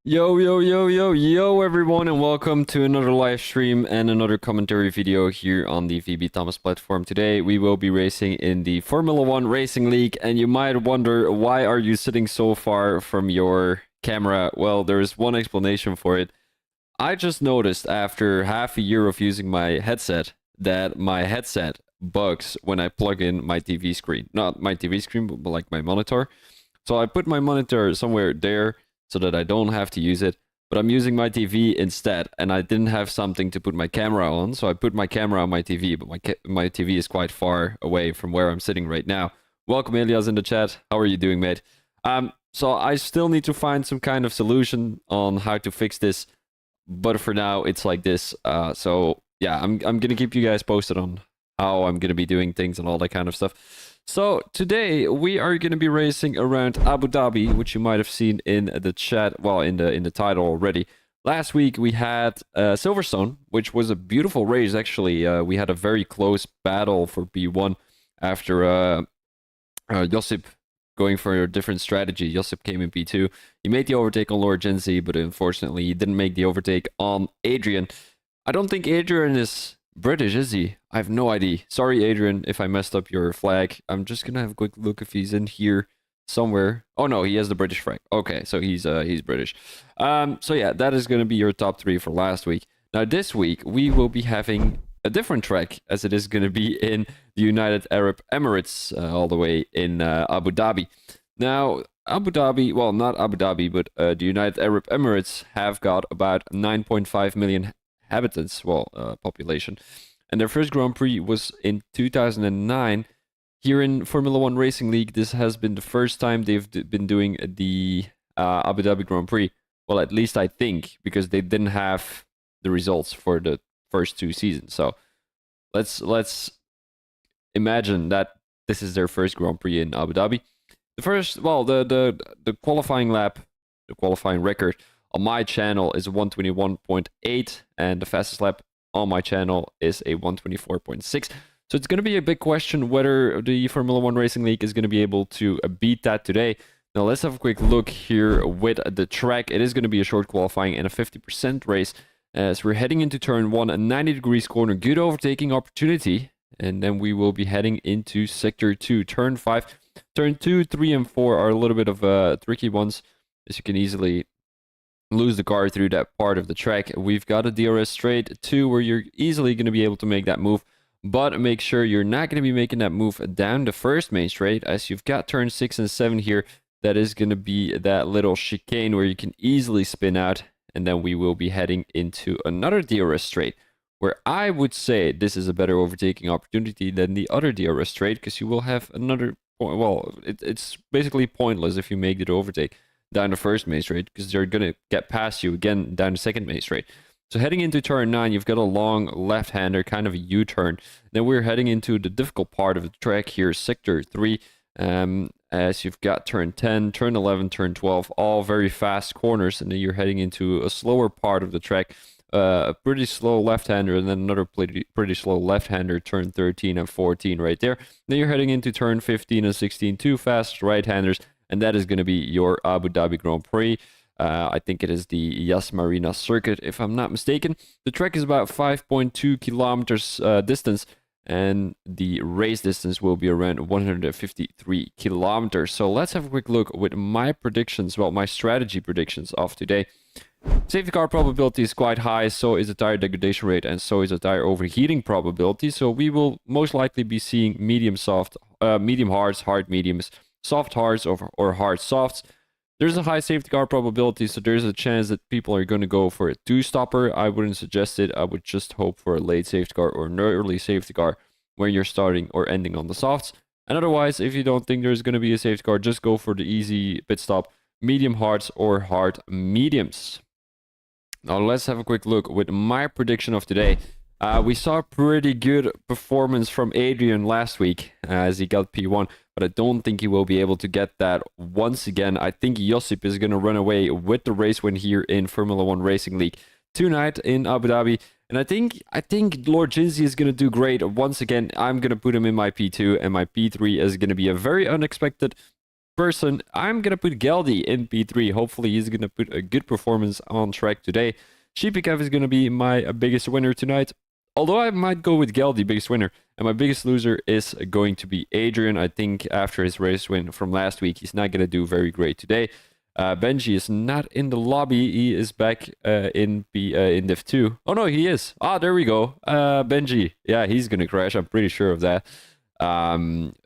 Yo, yo, yo, yo, yo, everyone, and welcome to another live stream and another commentary video here on the VB Thomas platform. Today, we will be racing in the Formula 1 Racing League, and you might wonder, why are you sitting so far from your camera? Well, there's one explanation for it. I just noticed after half a year of using my headset that my headset bugs when I plug in my TV screen. Not my TV screen, but like my monitor. So I put my monitor somewhere there so that I don't have to use it, but I'm using my TV instead, and I didn't have something to put my camera on, so I put my camera on my TV, but my TV is quite far away from where I'm sitting right now. Welcome, Elias, in the chat. How are you doing, mate? So I still need to find some kind of solution on how to fix this, but for now, it's like this. So yeah, I'm gonna keep you guys posted on how I'm gonna be doing things and all that kind of stuff. So today we are going to be racing around Abu Dhabi, which you might have seen in the chat, well, in the title already. Last week we had Silverstone, which was a beautiful race actually. We had a very close battle for P1 after Josip going for a different strategy. Josip came in P2. He made the overtake on Lord Genzi, but unfortunately he didn't make the overtake on Adrian. I don't think Adrian is British, is he? I have no idea. Sorry, Adrian, if I messed up your flag. I'm just gonna have a quick look if he's in here somewhere. Oh no, he has the British flag. Okay, so he's British. So yeah, that is gonna be your top 3 for last week. Now this week we will be having a different track, as it is gonna be in the United Arab Emirates, all the way in Abu Dhabi. Now Abu Dhabi, well, not Abu Dhabi, but the United Arab Emirates have got about 9.5 million inhabitants, well, population, and their first Grand Prix was in 2009. Here in Formula 1 Racing League, this has been the first time they've been doing the Abu Dhabi Grand Prix. Well, at least I think, because they didn't have the results for the first 2 seasons. So let's imagine that this is their first Grand Prix in Abu Dhabi. The first, well, the qualifying lap, the qualifying record on my channel is 121.8, and the fastest lap on my channel is a 124.6. So it's going to be a big question whether the Formula One Racing League is going to be able to beat that today. Now let's have a quick look here with the track. It is going to be a short qualifying and a 50% race. So we're heading into turn 1, a 90 degrees corner, good overtaking opportunity. And then we will be heading into sector 2, turn 5. Turn 2, 3, and 4 are a little bit of tricky ones, as you can easily lose the car through that part of the track. We've got a DRS straight 2 where you're easily going to be able to make that move. But make sure you're not going to be making that move down the first main straight, as you've got turn 6 and 7 here. That is going to be that little chicane where you can easily spin out. And then we will be heading into another DRS straight, where I would say this is a better overtaking opportunity than the other DRS straight, because you will have another point. Well, it's basically pointless if you make the overtake down the first main straight, because they're going to get past you again down the second main straight. So heading into turn 9, you've got a long left-hander, kind of a U-turn. Then we're heading into the difficult part of the track here, sector 3. As you've got turn 10, turn 11, turn 12, all very fast corners, and then you're heading into a slower part of the track, a pretty slow left-hander, and then another pretty slow left-hander, turn 13 and 14 right there. Then you're heading into turn 15 and 16, 2 fast right-handers, and that is going to be your Abu Dhabi Grand Prix. I think it is the Yas Marina circuit, if I'm not mistaken. The track is about 5.2 kilometers distance, and the race distance will be around 153 kilometers. So let's have a quick look with my predictions, well, my strategy predictions of today. Safety car probability is quite high, so is the tire degradation rate, and so is the tire overheating probability. So we will most likely be seeing medium hards, hard mediums, soft hards, or hard softs. There's a high safety car probability, so there's a chance that people are going to go for a 2-stopper. I wouldn't suggest it. I would just hope for a late safety car or an early safety car when you're starting or ending on the softs. And otherwise, if you don't think there's going to be a safety car, just go for the easy pit stop, medium hards or hard mediums. Now let's have a quick look with my prediction of today. We saw a pretty good performance from Adrian last week as he got P1, but I don't think he will be able to get that once again. I think Josip is going to run away with the race win here in Formula One Racing League tonight in Abu Dhabi. And I think Lord Jinsey is going to do great once again. I'm going to put him in my P2, and my P3 is going to be a very unexpected person. I'm going to put Geldy in P3. Hopefully he's going to put a good performance on track today. Sheepykev is going to be my biggest winner tonight. Although I might go with Geldy, biggest winner. And my biggest loser is going to be Adrian. I think after his race win from last week, he's not going to do very great today. Benji is not in the lobby. He is back in Div 2. Oh, no, he is. Ah, there we go. Benji. Yeah, he's going to crash. I'm pretty sure of that.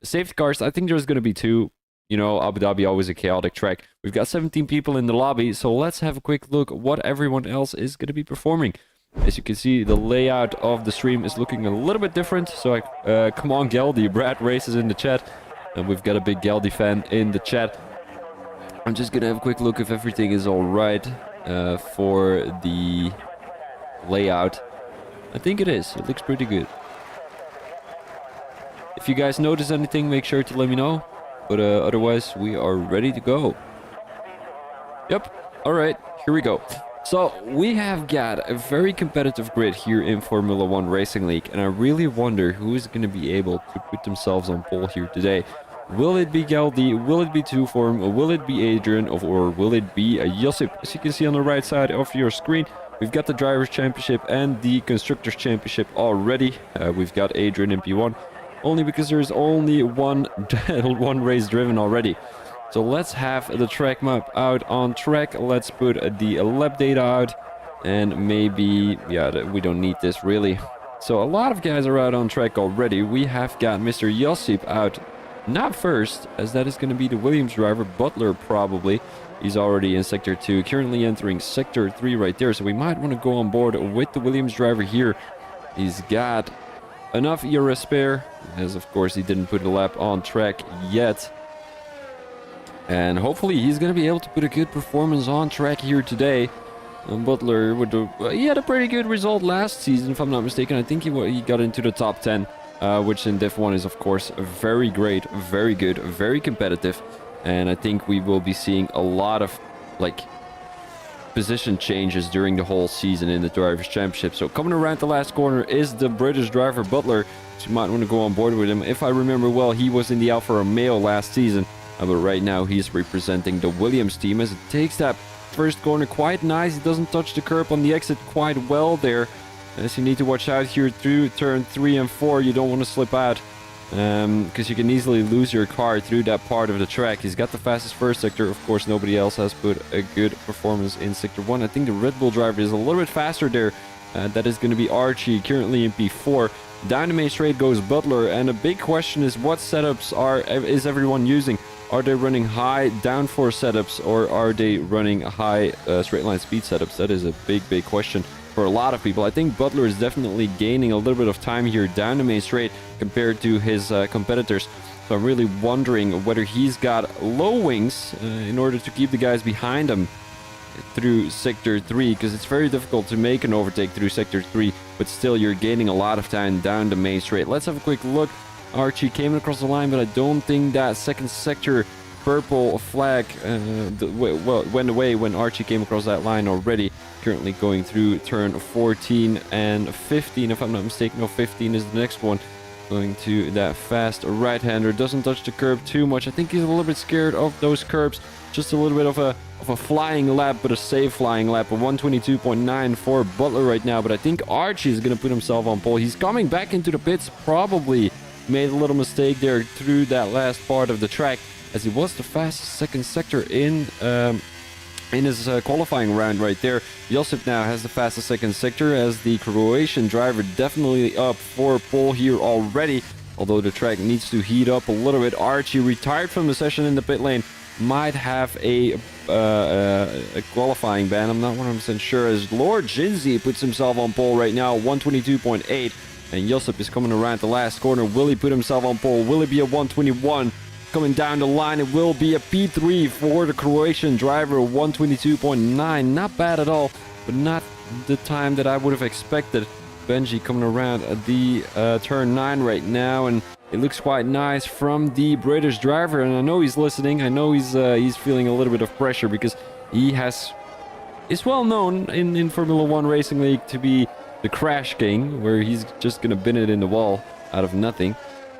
Safety cars, I think there's going to be 2. You know, Abu Dhabi, always a chaotic track. We've got 17 people in the lobby, so let's have a quick look what everyone else is going to be performing. As you can see, the layout of the stream is looking a little bit different. So, come on, Geldy. Brad races in the chat. And we've got a big Geldy fan in the chat. I'm just going to have a quick look if everything is all right for the layout. I think it is. It looks pretty good. If you guys notice anything, make sure to let me know. But otherwise, we are ready to go. Yep. All right. Here we go. So we have got a very competitive grid here in Formula One Racing League, and I really wonder who is going to be able to put themselves on pole here today. Will it be Geldy? Will it be Twoform? Will it be Adrian? Or will it be Josip? As you can see on the right side of your screen, we've got the Drivers' Championship and the Constructors' Championship already. We've got Adrian in P1, only because there's only one race driven already. So let's have the track map out on track. Let's put the lap data out. And maybe, yeah, we don't need this really. So a lot of guys are out on track already. We have got Mr. Josip out, not first, as that is going to be the Williams driver. Butler probably. He's already in Sector 2, currently entering Sector 3 right there. So we might want to go on board with the Williams driver here. He's got enough ERS spare, as of course he didn't put a lap on track yet. And hopefully he's going to be able to put a good performance on track here today. Butler, he had a pretty good result last season, if I'm not mistaken. I think he got into the top 10, which in Div 1 is, of course, very great, very good, very competitive. And I think we will be seeing a lot of, like, position changes during the whole season in the Drivers' Championship. So coming around the last corner is the British driver Butler. So you might want to go on board with him. If I remember well, he was in the Alfa Romeo last season. But right now he's representing the Williams team as it takes that first corner quite nice. He doesn't touch the curb on the exit quite well there. As you need to watch out here through turn 3 and 4. You don't want to slip out. Because you can easily lose your car through that part of the track. He's got the fastest first sector. Of course, nobody else has put a good performance in Sector 1. I think the Red Bull driver is a little bit faster there. That is going to be Archie, currently in P4. Down the main straight goes Butler. And a big question is, what setups is everyone using? Are they running high downforce setups, or are they running high straight line speed setups? That is a big question for a lot of people. I think Butler is definitely gaining a little bit of time here down the main straight compared to his competitors. So I'm really wondering whether he's got low wings in order to keep the guys behind him through Sector 3, because it's very difficult to make an overtake through Sector 3, but still you're gaining a lot of time down the main straight. Let's have a quick look. Archie came across the line, but I don't think that second sector purple flag went away when Archie came across that line already. Currently going through turn 14 and 15, if I'm not mistaken. No, 15 is the next one. Going to that fast right-hander. Doesn't touch the curb too much. I think he's a little bit scared of those curbs. Just a little bit of a flying lap, but a safe flying lap. A 122.9 for Butler right now. But I think Archie is going to put himself on pole. He's coming back into the pits, probably. Made a little mistake there through that last part of the track, as he was the fastest second sector in his qualifying round right there. Josip now has the fastest second sector, as the Croatian driver definitely up for pole here already, although the track needs to heat up a little bit. Archie retired from the session in the pit lane, might have a qualifying ban. I'm not 100% sure, as Lord Jinzi puts himself on pole right now, 122.8. And Josip is coming around the last corner. Will he put himself on pole? Will it be a 121? Coming down the line, it will be a P3 for the Croatian driver, 122.9. Not bad at all, but not the time that I would have expected. Benji coming around at the turn 9 right now, and it looks quite nice from the British driver. And I know he's listening. I know he's feeling a little bit of pressure, because he is well known in Formula 1 Racing League to be the Crash King, where he's just gonna bin it in the wall out of nothing.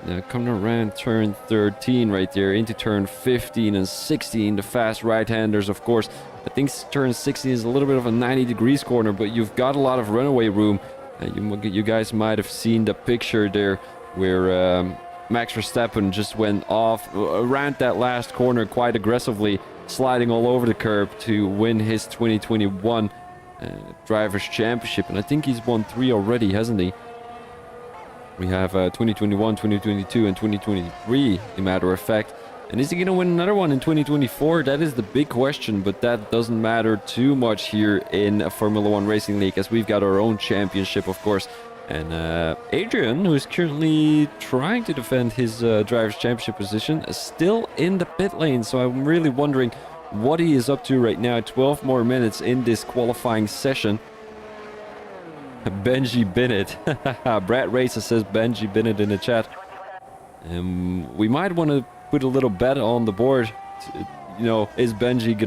Now coming around turn 13 right there into turn 15 and 16, the fast right-handers, of course. I think turn 16 is a little bit of a 90 degrees corner, but you've got a lot of runaway room. You guys might have seen the picture there where Max Verstappen just went off around that last corner quite aggressively, sliding all over the curb to win his 2021 Drivers' Championship. And I think he's won 3 already, hasn't he? We have 2021, 2022, and 2023, as a matter of fact. And is he going to win another one in 2024? That is the big question, but that doesn't matter too much here in Formula 1 Racing League, as we've got our own championship, of course. And Adrian, who is currently trying to defend his Drivers' Championship position, is still in the pit lane. So I'm really wondering what he is up to right now. 12 more minutes in this qualifying session. Benji Bennett. Brad Racer says Benji Bennett in the chat. We might want to put a little bet on the board. You know, is Benji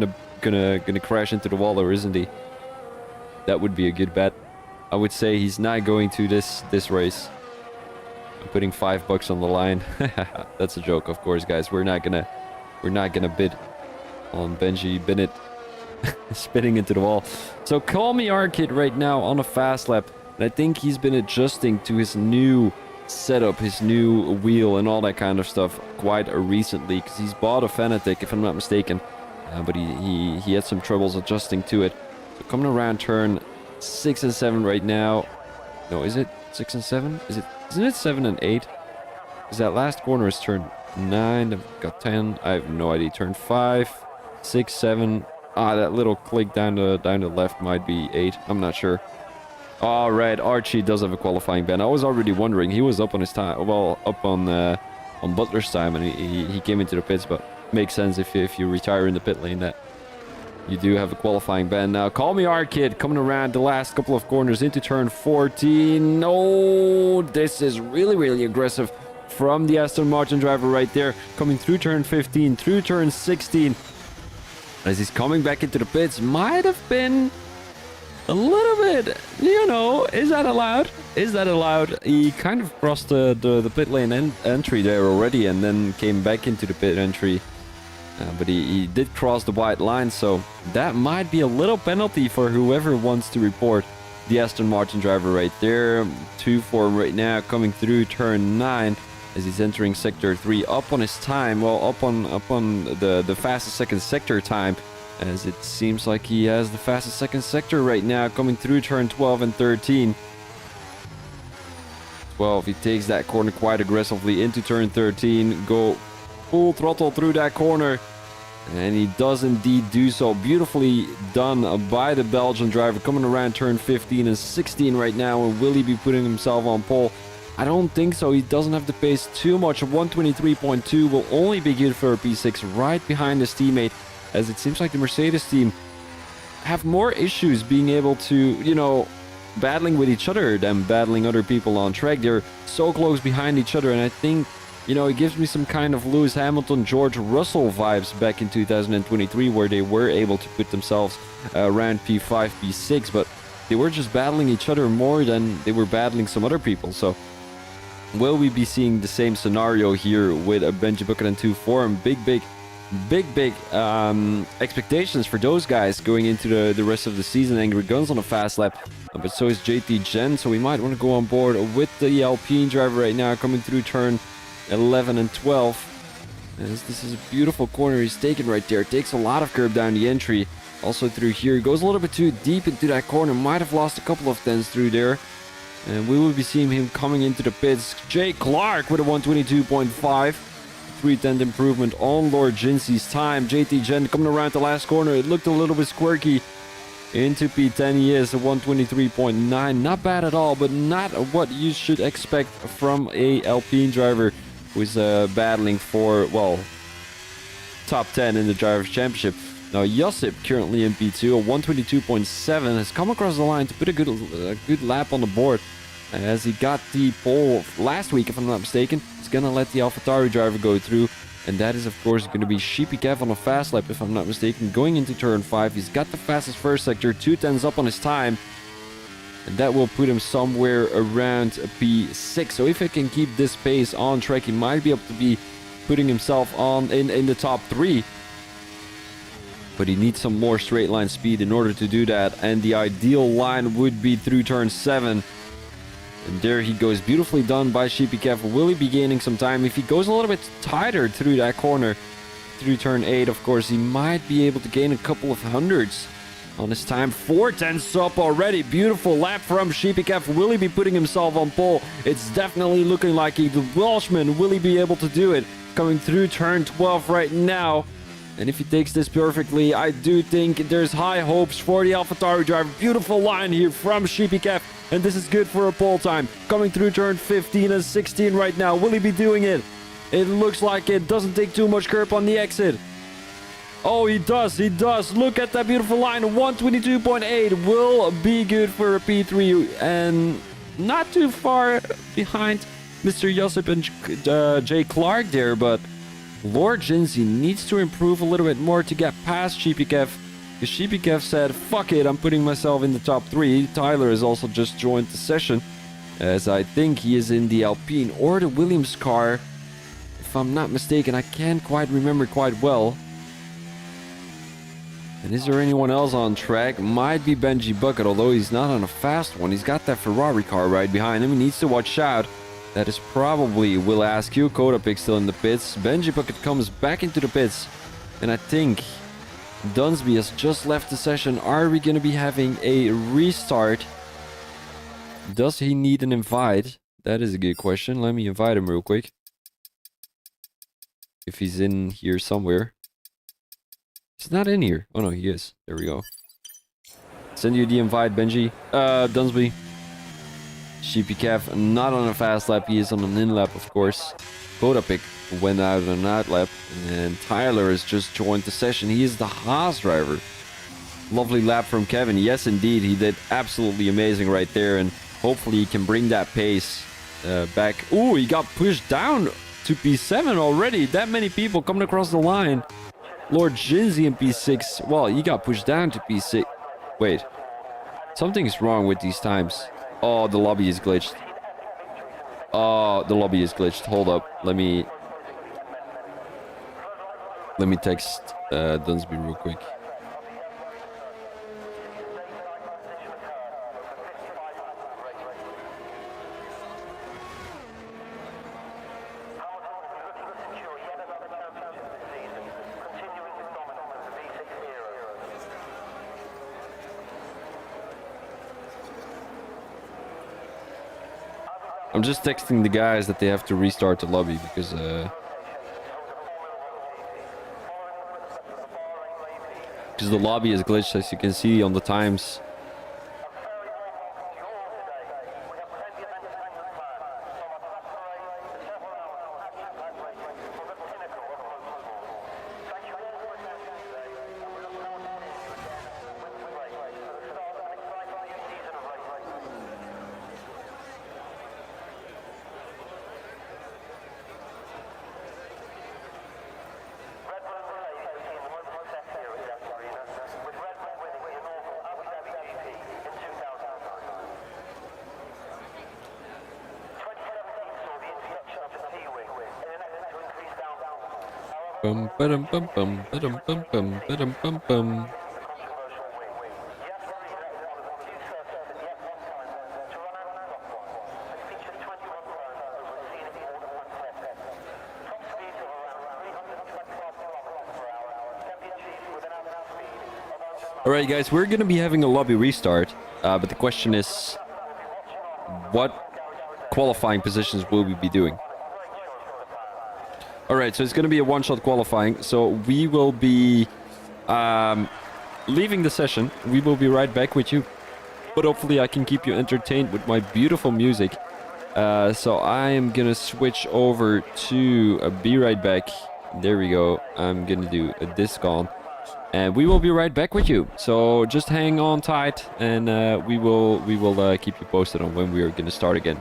gonna crash into the wall, or isn't he? That would be a good bet. I would say he's not going to this race. I'm putting $5 on the line. That's a joke, of course, guys. We're not gonna bid on Benji Bennett spinning into the wall. So call me Arkid right now on a fast lap. And I think he's been adjusting to his new setup, his new wheel and all that kind of stuff quite recently, because he's bought a Fanatic, if I'm not mistaken. But he had some troubles adjusting to it. So coming around turn 6 and 7 right now. No, is it 6 and 7? Isn't it 7 and 8? Because that last corner is turn 9. I've got 10. I have no idea. Turn 5, 6, 7. That little click down the left might be 8. I'm not sure. All right, Archie does have a qualifying ban. I was already wondering. He was up on his time. Well, up on Butler's time, and he came into the pits. But makes sense if you retire in the pit lane that you do have a qualifying ban. Now, Call Me Arkid coming around the last couple of corners into turn 14. No, this is really, really aggressive from the Aston Martin driver right there. Coming through turn 15, through turn 16. As he's coming back into the pits, might have been a little bit, you know, is that allowed? Is that allowed? He kind of crossed the pit lane entry there already and then came back into the pit entry. But he did cross the white line, so that might be a little penalty for whoever wants to report the Aston Martin driver right there. 2 for him right now, coming through turn 9 as he's entering sector 3, up on his time, well, up on the fastest second sector time, as it seems like he has the fastest second sector right now, coming through turn 12 and 13. 12, he takes that corner quite aggressively into turn 13, go full throttle through that corner, and he does indeed do so. Beautifully done by the Belgian driver, coming around turn 15 and 16 right now. And will he be putting himself on pole? I don't think so. He doesn't have the pace too much. 123.2 will only be good for a P6 right behind his teammate, as it seems like the Mercedes team have more issues being able to, you know, battling with each other than battling other people on track. They're so close behind each other, and I think, you know, it gives me some kind of Lewis Hamilton, George Russell vibes back in 2023, where they were able to put themselves around P5, P6, but they were just battling each other more than they were battling some other people. So will we be seeing the same scenario here with a Benji Bucket and 2 for him? Big expectations for those guys going into the rest of the season. Angry Guns on a fast lap, but so is JT Gen, so we might want to go on board with the Alpine driver right now, coming through turn 11 and 12. As this is a beautiful corner he's taken right there. Takes a lot of curb down the entry. Also through here, goes a little bit too deep into that corner. Might have lost a couple of tenths through there. And we will be seeing him coming into the pits. Jay Clark with a 122.5. 3/10 improvement on Lord Jinsey's time. JT Gen coming around the last corner. It looked a little bit squirky. Into P10 he is a 123.9. Not bad at all, but not what you should expect from a Alpine driver who's battling for, well, top 10 in the Drivers' Championship. Now Josip, currently in P2, a 122.7, has come across the line to put a good lap on the board, as he got the pole last week, if I'm not mistaken. He's gonna let the AlphaTauri driver go through, and that is of course going to be Sheepy Kev on a fast lap, if I'm not mistaken, going into turn 5. He's got the fastest first sector, 2 tenths up on his time, and that will put him somewhere around P6. So if he can keep this pace on track, he might be able to be putting himself on in the top 3. But he needs some more straight line speed in order to do that, and the ideal line would be through turn 7. And there he goes, beautifully done by Sheepy Kev. Will he be gaining some time? If he goes a little bit tighter through that corner, through turn 8, of course, he might be able to gain a couple of hundreds on his time. 4 tenths up already. Beautiful lap from Sheepy Kev. Will he be putting himself on pole? It's definitely looking like the Welshman. Will he be able to do it? Coming through turn 12 right now. And if he takes this perfectly, I do think there's high hopes for the AlphaTauri driver. Beautiful line here from Sheepy Kev. And this is good for a pole time. Coming through turn 15 and 16 right now. Will he be doing it? It looks like it. Doesn't take too much curb on the exit. Oh, he does. He does. Look at that beautiful line. 122.8 will be good for a P3. And not too far behind Mr. Josip and Jay Clark there. But Lord Jinsey needs to improve a little bit more to get past Sheepy Kev. Because Sheepy Kev said, fuck it, I'm putting myself in the top 3. Tyler has also just joined the session, as I think he is in the Alpine or the Williams car. If I'm not mistaken, I can't quite remember quite well. And is there anyone else on track? Might be Benji Bucket, although he's not on a fast one. He's got that Ferrari car right behind him. He needs to watch out. That is probably Will Askew. Kodapik still in the pits. Benji Bucket comes back into the pits. And I think Dunsby has just left the session. Are we going to be having a restart? Does he need an invite? That is a good question. Let me invite him real quick. If he's in here somewhere. He's not in here. Oh no, he is. There we go. Send you the invite, Benji. Dunsby. Sheepy Kev, not on a fast lap. He is on an in lap, of course. Kodapik who went out on that lap. And Tyler has just joined the session. He is the Haas driver. Lovely lap from Kevin. Yes, indeed. He did absolutely amazing right there. And hopefully he can bring that pace back. Ooh, he got pushed down to P7 already. That many people coming across the line. Lord Jinzi in P6. Well, he got pushed down to P6. Wait. Something's wrong with these times. Oh, the lobby is glitched. Oh, the lobby is glitched. Hold up. Let me text Dunsby real quick. I'm just texting the guys that they have to restart the lobby because the lobby is glitched, as you can see on the times. Bum bum bum bum bum bum bum bum bum bum. Alright guys, we're gonna be having a lobby restart, but the question is, what qualifying positions will we be doing? Alright, so it's going to be a one-shot qualifying. So we will be leaving the session. We will be right back with you. But hopefully I can keep you entertained with my beautiful music. So I am going to switch over to a Be Right Back. There we go. I'm going to do a disc on. And we will be right back with you. So just hang on tight and we will keep you posted on when we are going to start again.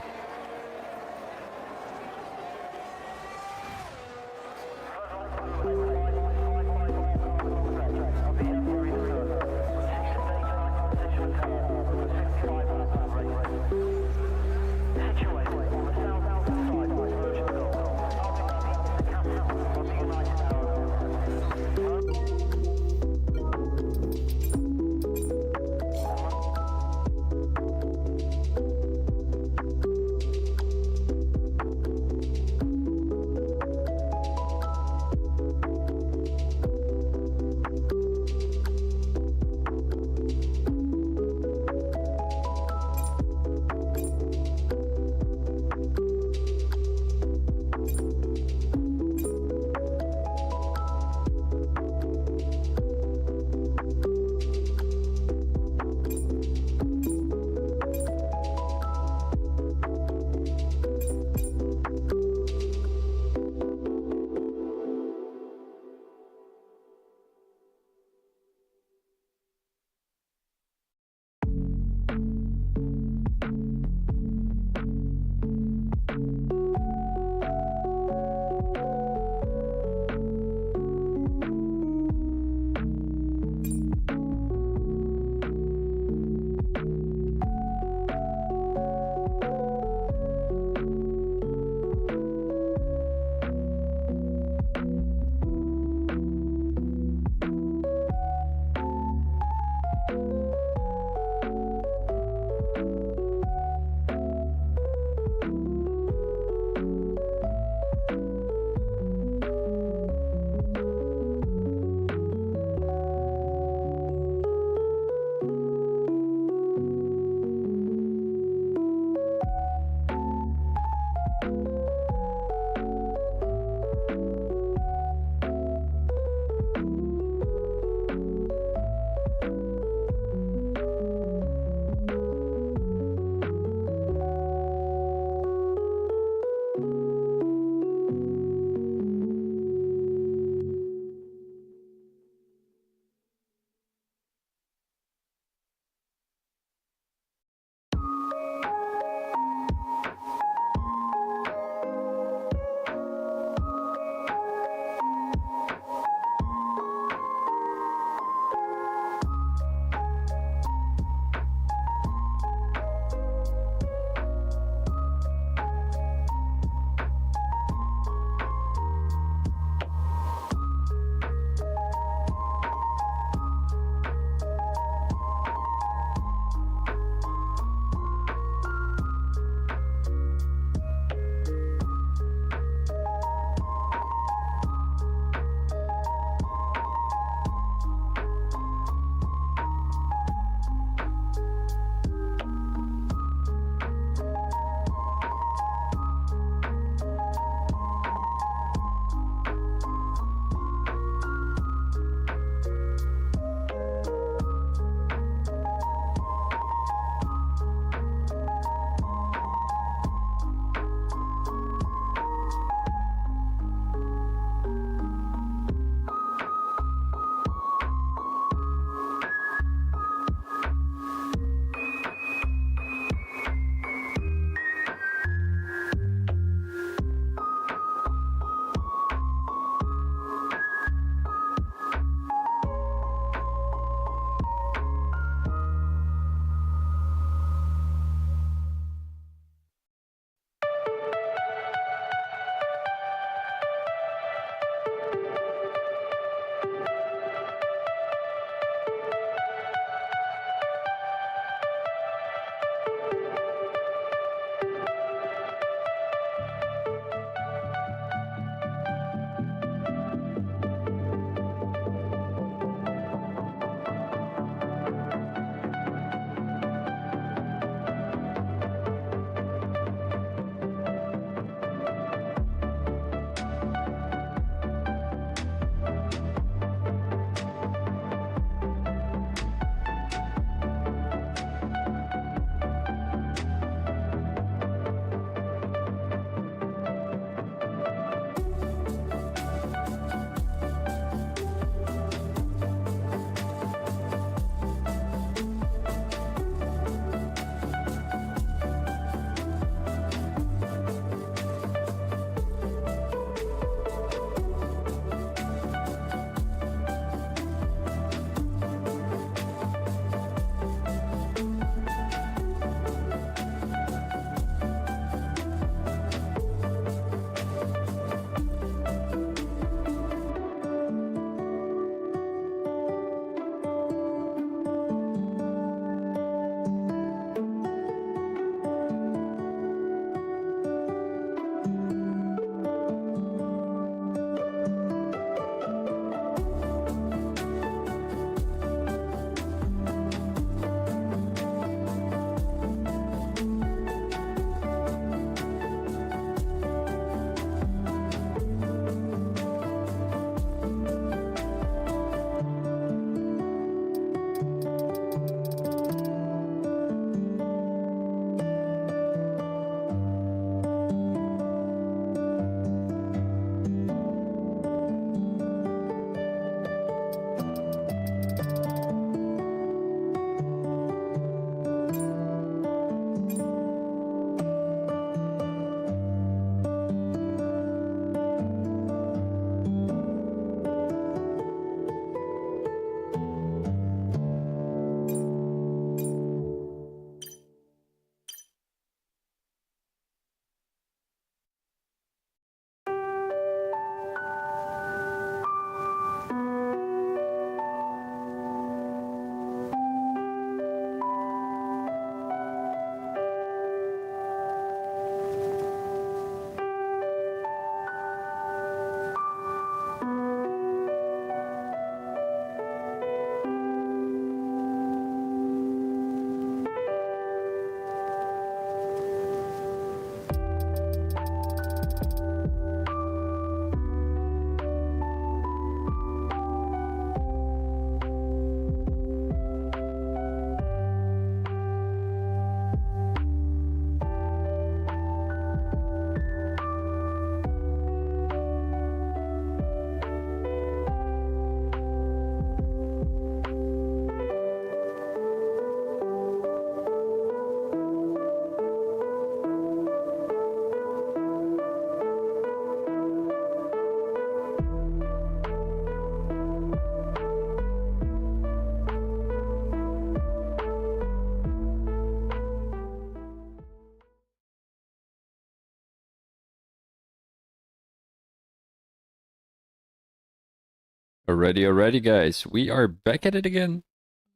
Alrighty, guys. We are back at it again.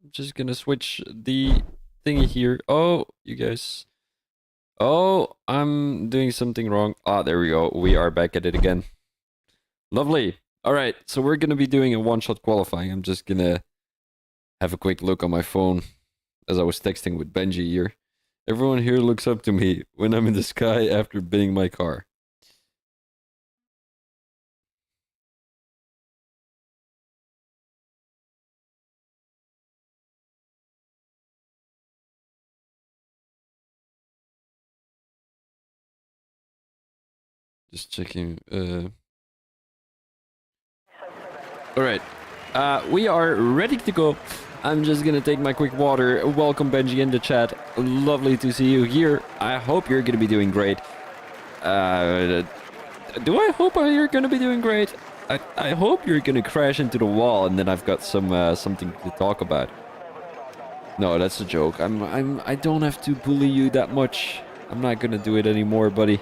I'm just gonna switch the thingy here. Oh, you guys. Oh, I'm doing something wrong. Ah, there we go. We are back at it again. Lovely. Alright, so we're gonna be doing a one-shot qualifying. I'm just gonna have a quick look on my phone as I was texting with Benji here. Everyone here looks up to me when I'm in the sky after binning my car. Just checking. Alright. We are ready to go. I'm just gonna take my quick water. Welcome Benji in the chat. Lovely to see you here. I hope you're gonna be doing great. Do I hope you're gonna be doing great? I hope you're gonna crash into the wall and then I've got something to talk about. No, that's a joke. I don't have to bully you that much. I'm not gonna do it anymore, buddy.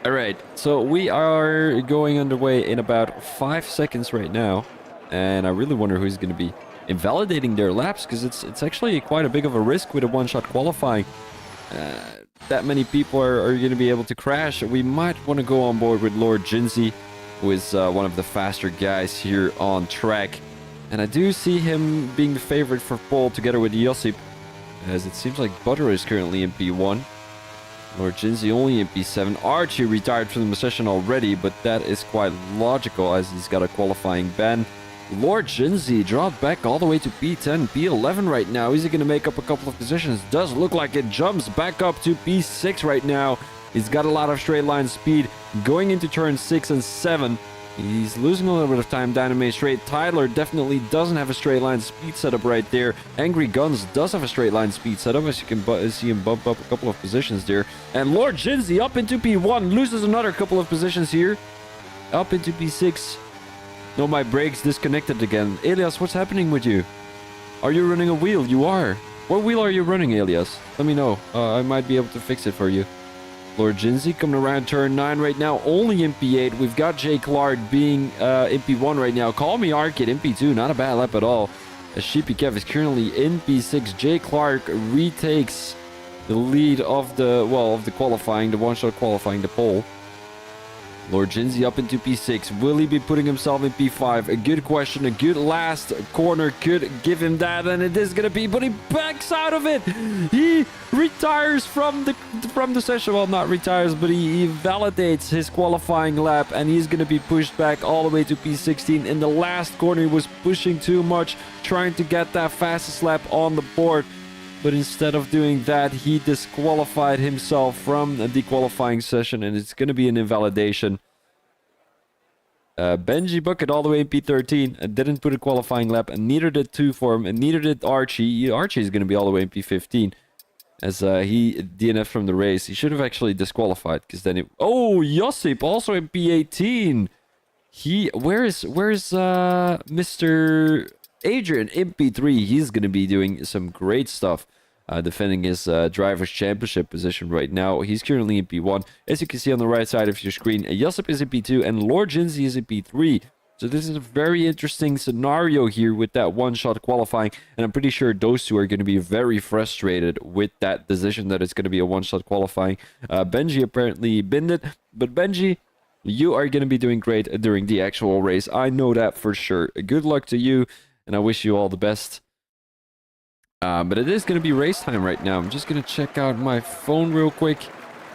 Alright, so we are going underway in about 5 seconds right now. And I really wonder who's going to be invalidating their laps, because it's actually quite a big of a risk with a one-shot qualifying. That many people are going to be able to crash. We might want to go on board with Lord Jinsey, who is one of the faster guys here on track. And I do see him being the favorite for pole together with Josip, as it seems like Butter is currently in P1. Lord Jinsey only in P7. Archie retired from the session already, but that is quite logical as he's got a qualifying ban. Lord Jinsey dropped back all the way to P10, P11 right now. Is he going to make up a couple of positions? Does look like it. Jumps back up to P6 right now. He's got a lot of straight line speed going into turn 6 and 7. He's losing a little bit of time down in Main Straight. Tyler definitely doesn't have a straight line speed setup right there. Angry Guns does have a straight line speed setup, as you can see him bump up a couple of positions there. And Lord Jinsey up into P1, loses another couple of positions here. Up into P6. No, my brakes disconnected again. Elias, what's happening with you? Are you running a wheel? You are. What wheel are you running, Elias? Let me know. I might be able to fix it for you. Lord Jinsey coming around turn 9 right now, only in P8. We've got Jay Clark being in P1 right now. Call me Arcade in P2, not a bad lap at all. As Sheepy Kev is currently in P6. Jay Clark retakes the lead of the qualifying, the one-shot qualifying, the pole. Lord Jinsey up into P6. Will he be putting himself in P5? A good question. A good last corner could give him that, and it is going to be, but he backs out of it. He retires from the session. Well, not retires, but he validates his qualifying lap, and he's going to be pushed back all the way to P16. In the last corner, he was pushing too much, trying to get that fastest lap on the board. But instead of doing that, he disqualified himself from the qualifying session, and it's going to be an invalidation. Benji Bucket all the way in P13 didn't put a qualifying lap, and neither did 2 for him, and neither did Archie. Archie is going to be all the way in P15, as he DNF'd from the race. He should have actually disqualified, because then it... Oh, Josip also in P18. Where's Mr. Adrian in P3? He's going to be doing some great stuff, defending his driver's championship position right now. He's currently in P1. As you can see on the right side of your screen, Josip is in P2 and Lord Jinsey is in P3. So this is a very interesting scenario here with that one-shot qualifying, and I'm pretty sure those two are going to be very frustrated with that decision that it's going to be a one-shot qualifying. Benji apparently binned it, but Benji, you are going to be doing great during the actual race. I know that for sure. Good luck to you, and I wish you all the best. But it is going to be race time right now. I'm just going to check out my phone real quick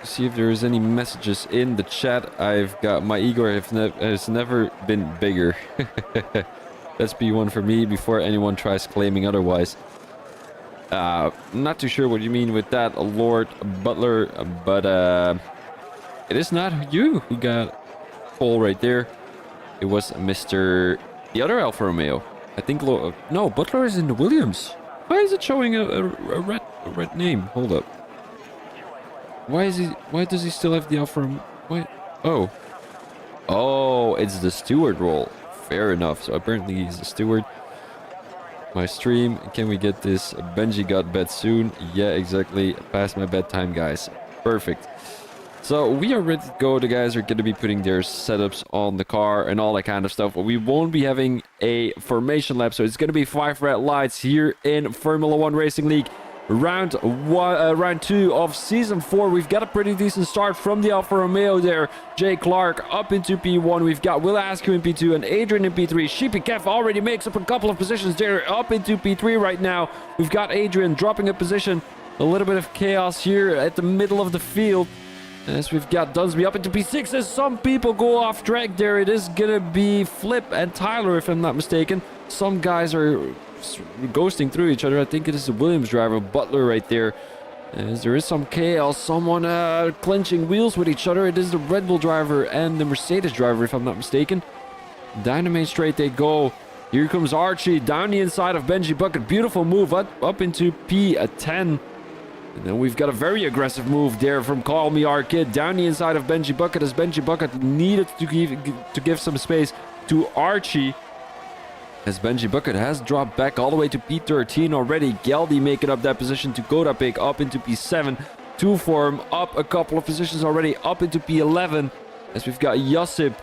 to see if there's any messages in the chat. I've got my ego has never been bigger. That's P1 for me before anyone tries claiming otherwise. Not too sure what you mean with that, Lord Butler, but it is not you who got pole right there. It was the other Alfa Romeo. I think no, Butler is in the Williams. Why is it showing a red name? Hold up. Why does he still have the Alfa Romeo? Why? Oh, it's the steward role. Fair enough. So apparently he's the steward. My stream. Can we get this? Benji got bed soon. Yeah, exactly. Past my bedtime, guys. Perfect. So we are ready to go. The guys are going to be putting their setups on the car and all that kind of stuff. But we won't be having a formation lap. So it's going to be 5 red lights here in Formula 1 Racing League. Round 2 of Season 4. We've got a pretty decent start from the Alfa Romeo there. Jay Clark up into P1. We've got Will Askew in P2 and Adrian in P3. Sheepy Kev already makes up a couple of positions there, up into P3 right now. We've got Adrian dropping a position. A little bit of chaos here at the middle of the field. As we've got Dunsby up into P6 as some people go off track there. It is going to be Flip and Tyler, if I'm not mistaken. Some guys are ghosting through each other. I think it is the Williams driver, Butler, right there. As there is some chaos, someone clenching wheels with each other. It is the Red Bull driver and the Mercedes driver, if I'm not mistaken. Dynamite straight they go. Here comes Archie down the inside of Benji Bucket. Beautiful move up into P10. And then we've got a very aggressive move there from Call Me Our Kid down the inside of Benji Bucket, as Benji Bucket needed to give some space to Archie. As Benji Bucket has dropped back all the way to P13 already. Geldy making up that position to Kodapik up into P7. 2 form up a couple of positions already, up into P11. As we've got Josip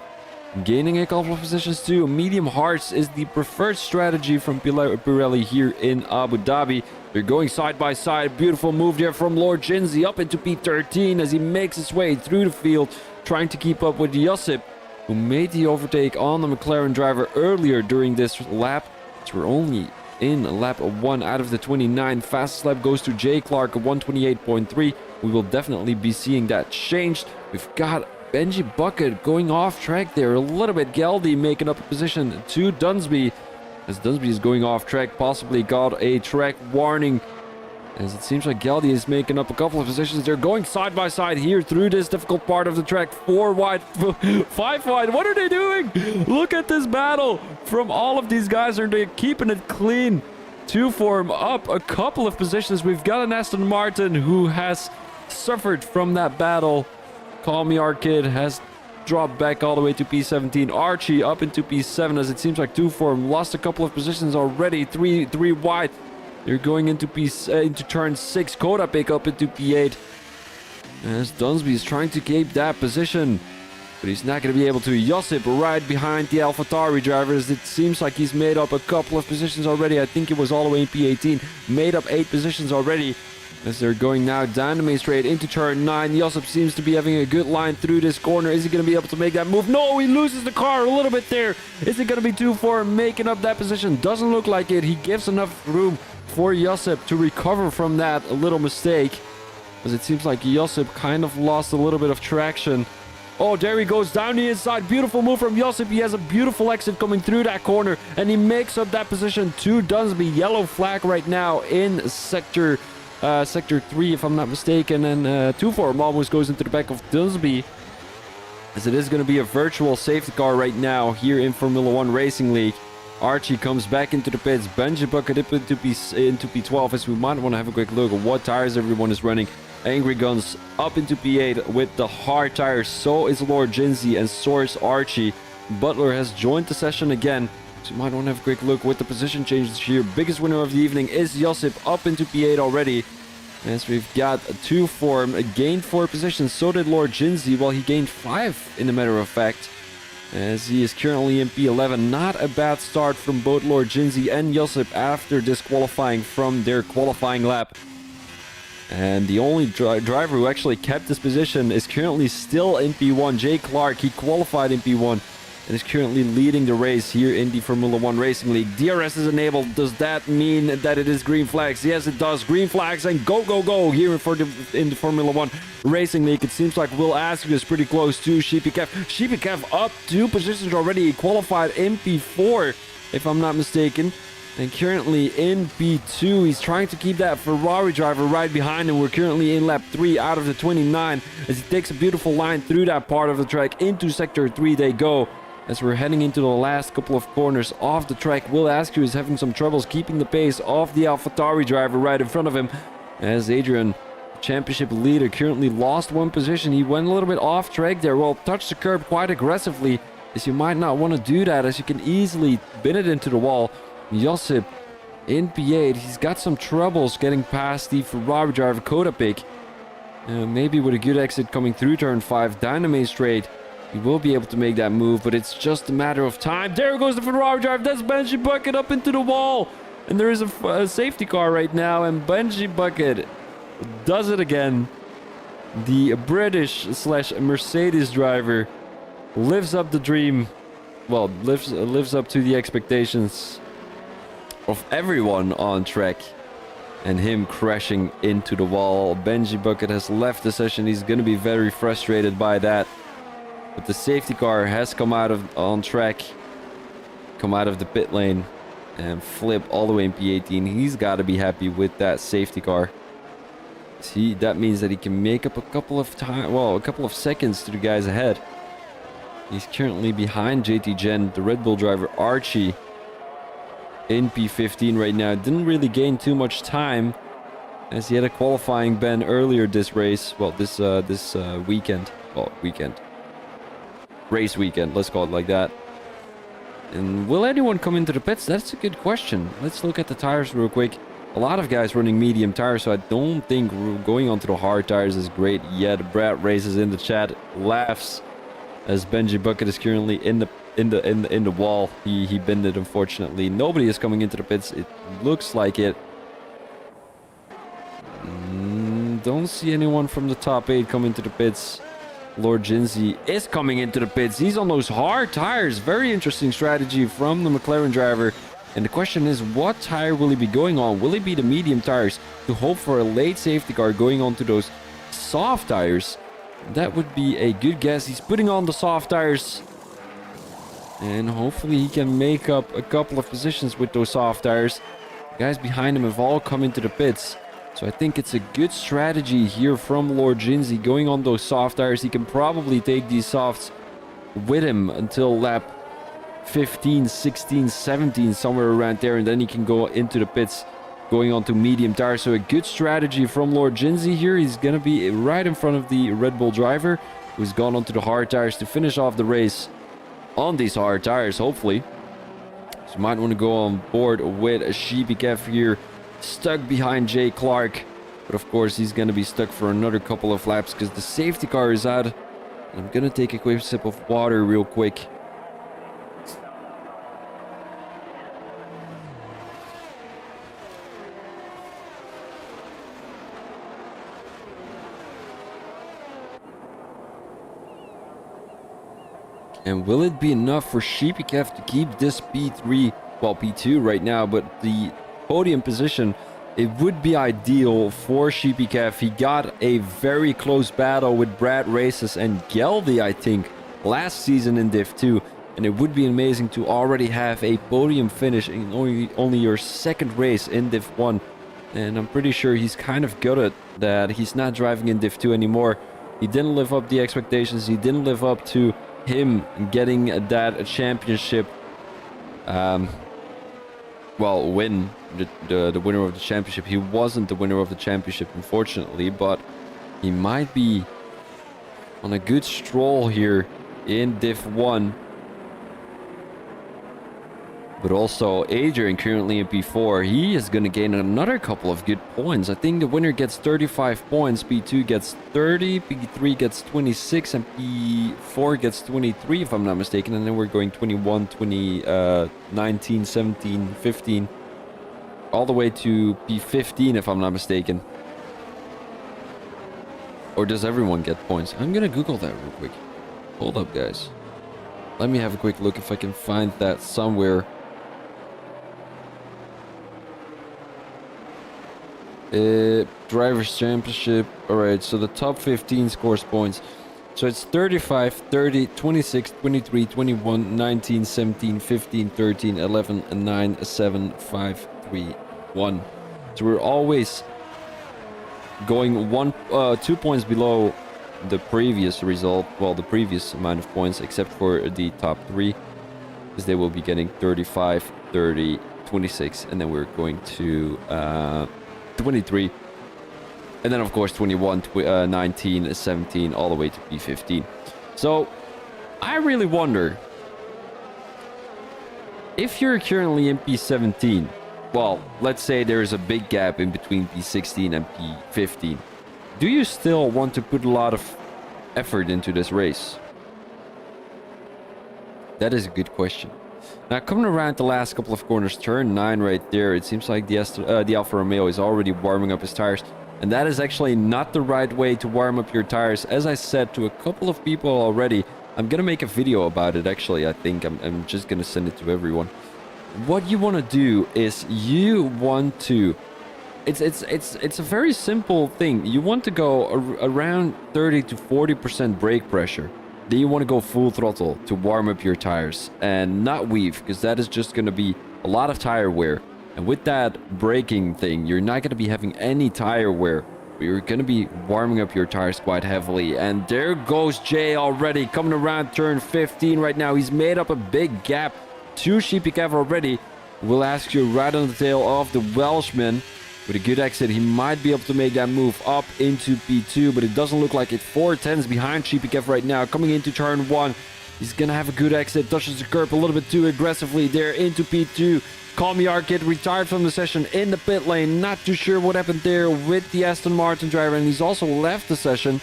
gaining a couple of positions too. Medium hards is the preferred strategy from Pirelli here in Abu Dhabi. They're going side by side. Beautiful move there from Lord Jinzi up into P13 as he makes his way through the field, trying to keep up with Josip, who made the overtake on the McLaren driver earlier during this lap. So we're only in lap 1 out of the 29. Fastest lap goes to Jay Clark, 128.3. We will definitely be seeing that changed. We've got Benji Bucket going off track there a little bit. Geldy making up a position to Dunsby, as Dunsby is going off track, possibly got a track warning, as it seems like Geldy is making up a couple of positions. They're going side by side here through this difficult part of the track. 4 wide, 5 wide. What are they doing? Look at this battle from all of these guys. Are they keeping it clean? 2 form up a couple of positions. We've got an Aston Martin who has suffered from that battle. Call Me Our Kid has dropped back all the way to P17. Archie up into P7, as it seems like 2 form lost a couple of positions already. 3 wide. They're going into turn 6. Kodapik up into P8. As Dunsby is trying to keep that position, but he's not going to be able to. Josip right behind the AlphaTauri drivers. It seems like he's made up a couple of positions already. I think it was all the way in P18. Made up 8 positions already. As they're going now down the main straight into turn 9. Josip seems to be having a good line through this corner. Is he going to be able to make that move? No, he loses the car a little bit there. Is it going to be 2 for making up that position? Doesn't look like it. He gives enough room for Josip to recover from that little mistake, as it seems like Josip kind of lost a little bit of traction. Oh, there he goes down the inside. Beautiful move from Josip. He has a beautiful exit coming through that corner, and he makes up that position to Dunsby. Yellow flag right now in sector 3, if I'm not mistaken, and 2 form almost goes into the back of Dunsby, as it is going to be a virtual safety car right now here in Formula 1 Racing League. Archie comes back into the pits. Benji Bucket up into P12, as we might want to have a quick look at what tires everyone is running. Angry Guns up into P8 with the hard tires. So is Lord Jinzi, and so is Archie. Butler has joined the session again, so you might want to have a quick look with the position changes here. Biggest winner of the evening is Josip up into P8 already. As we've got 2 form, gained 4 positions. So did Lord Jinzi, while he gained 5 in a matter of fact, as he is currently in P11. Not a bad start from both Lord Jinzi and Josip after disqualifying from their qualifying lap. And the only driver who actually kept this position is currently still in P1. Jay Clark, he qualified in P1 and is currently leading the race here in the Formula 1 Racing League. DRS is enabled. Does that mean that it is green flags? Yes, it does. Green flags and go, go, go here in the Formula 1 Racing League. It seems like Will Askew is pretty close to Sheepy Kev. Sheepy Kev up 2 positions already. He qualified in P4, if I'm not mistaken. And currently in P2, he's trying to keep that Ferrari driver right behind him. We're currently in lap 3 out of the 29, as he takes a beautiful line through that part of the track. Into sector 3 they go, as we're heading into the last couple of corners off the track. Will Askew is having some troubles keeping the pace of the AlphaTauri driver right in front of him, as Adrian, championship leader, currently lost 1 position. He went a little bit off track there. Well, touched the curb quite aggressively, as you might not want to do that, as you can easily bin it into the wall. Josip in P8, he's got some troubles getting past the Ferrari driver Kodapik, Maybe with a good exit coming through turn 5, Dynamite straight, he will be able to make that move, but it's just a matter of time. There goes the Ferrari drive. That's Benji Bucket up into the wall. And there is a safety car right now, and Benji Bucket does it again. The British/Mercedes driver lives up the dream. Well, lives up to the expectations of everyone on track. And him crashing into the wall. Benji Bucket has left the session. He's going to be very frustrated by that. But the safety car has come out on track. Come out of the pit lane. And flip all the way in P18. He's got to be happy with that safety car. That means that he can make up a couple of seconds to the guys ahead. He's currently behind JT Gen, the Red Bull driver Archie, in P15 right now. Didn't really gain too much time, as he had a qualifying ban earlier this race. Well, this weekend. Well, race weekend, let's call it like that. And will anyone come into the pits? That's a good question. Let's look at the tires real quick. A lot of guys running medium tires, so I don't think going onto the hard tires is great yet. Brad races in the chat, laughs as Benji Bucket is currently in the wall. He binned it, unfortunately. Nobody is coming into the pits. It looks like it. Don't see anyone from the top 8 come into the pits. Lord Jinsey is coming into the pits. He's on those hard tires. Very interesting strategy from the McLaren driver. And the question is, what tire will he be going on? Will it be the medium tires to hope for a late safety car going on to those soft tires? That would be a good guess. He's putting on the soft tires. And hopefully he can make up a couple of positions with those soft tires. The guys behind him have all come into the pits. So I think it's a good strategy here from Lord Jinsey going on those soft tires. He can probably take these softs with him until lap 15, 16, 17, somewhere around there, and then he can go into the pits going on to medium tires. So a good strategy from Lord Jinsey here. He's gonna be right in front of the Red Bull driver, who's gone onto the hard tires to finish off the race on these hard tires, hopefully. So you might want to go on board with a Sheepy Kev here, stuck behind Jay Clark, but of course he's gonna be stuck for another couple of laps because the safety car is out. I'm gonna take a quick sip of water real quick. And will it be enough for Sheepy Kev to keep this P3, well, P2 right now, but the podium position, it would be ideal for Sheepy Kev. He got a very close battle with Brad Races and Geldy, I think, last season in Div 2. And it would be amazing to already have a podium finish in only your second race in Div 1. And I'm pretty sure he's kind of gutted that he's not driving in Div 2 anymore. He didn't live up to the expectations. He didn't live up to him getting that championship, well, win the winner of the championship. He wasn't the winner of the championship, unfortunately, but he might be on a good stroll here in Div 1. But also Adrian currently in P4. He is going to gain another couple of good points. I think the winner gets 35 points. P2 gets 30. P3 gets 26. And P4 gets 23, if I'm not mistaken. And then we're going 21, 20, 19, 17, 15. All the way to P15, if I'm not mistaken. Or does everyone get points? I'm going to Google that real quick. Hold up, guys. Let me have a quick look if I can find that somewhere. Drivers' Championship. Alright, so the top 15 scores points. So it's 35, 30, 26, 23, 21, 19, 17, 15, 13, 11, 9, 7, 5, 3, 1. So we're always going 2 points below the previous result. Well, the previous amount of points, except for the top 3. Because they will be getting 35, 30, 26. And then we're going to 23. And then, of course, 21, 19, 17, all the way to P15. So, I really wonder if you're currently in P17. Well, let's say there is a big gap in between P16 and P15. do you still want to put a lot of effort into this race? That is a good question. Now, coming around the last couple of corners, turn 9 right there, it seems like the Alfa Romeo is already warming up his tires. And that is actually not the right way to warm up your tires. As I said to a couple of people already, I'm going to make a video about it, actually. I think I'm just going to send it to everyone. What you want to do is you want to... It's a very simple thing. You want to go around 30 to 40% brake pressure. Then you want to go full throttle to warm up your tires and not weave, because that is just going to be a lot of tire wear. And with that braking thing, you're not going to be having any tire wear, but you're going to be warming up your tires quite heavily. And there goes Jay already coming around turn 15 right now. He's made up a big gap to Sheepy Cav already. We'll ask you right on the tail of the Welshman. With a good exit, he might be able to make that move up into P2, but it doesn't look like it. 410s behind Sheepy Cav right now, coming into turn 1. He's going to have a good exit, touches the curb a little bit too aggressively there into P2. Call Me Arcade retired from the session in the pit lane. Not too sure what happened there with the Aston Martin driver, and he's also left the session.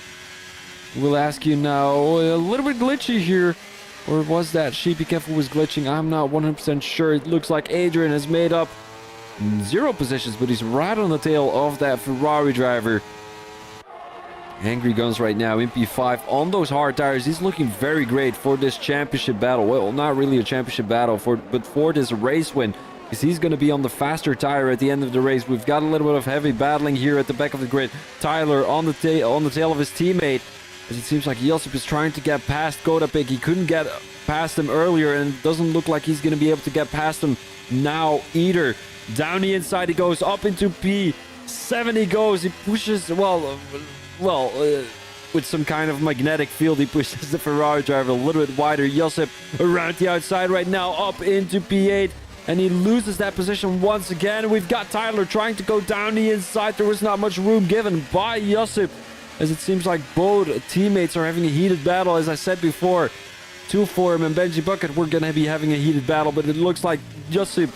We'll ask you now, a little bit glitchy here. Or was that Sheepy Cav who was glitching? I'm not 100% sure. It looks like Adrian has made up 0 positions, but he's right on the tail of that Ferrari driver. Angry Guns right now in P5 on those hard tires. He's looking very great for this championship battle. Well, not really a championship battle, but for this race win, because he's going to be on the faster tire at the end of the race. We've got a little bit of heavy battling here at the back of the grid. Tyler on the tail of his teammate, as it seems like Josip is trying to get past Kodapik. He couldn't get past him earlier, and it doesn't look like he's going to be able to get past him now either. Down the inside he goes, up into P7 he goes. He pushes, with some kind of magnetic field, he pushes the Ferrari driver a little bit wider. Josip around the outside right now, up into P8, and he loses that position once again. We've got Tyler trying to go down the inside. There was not much room given by Josip, as it seems like both teammates are having a heated battle. As I said before, 2-4 and Benji Bucket, we're going to be having a heated battle, but it looks like Josip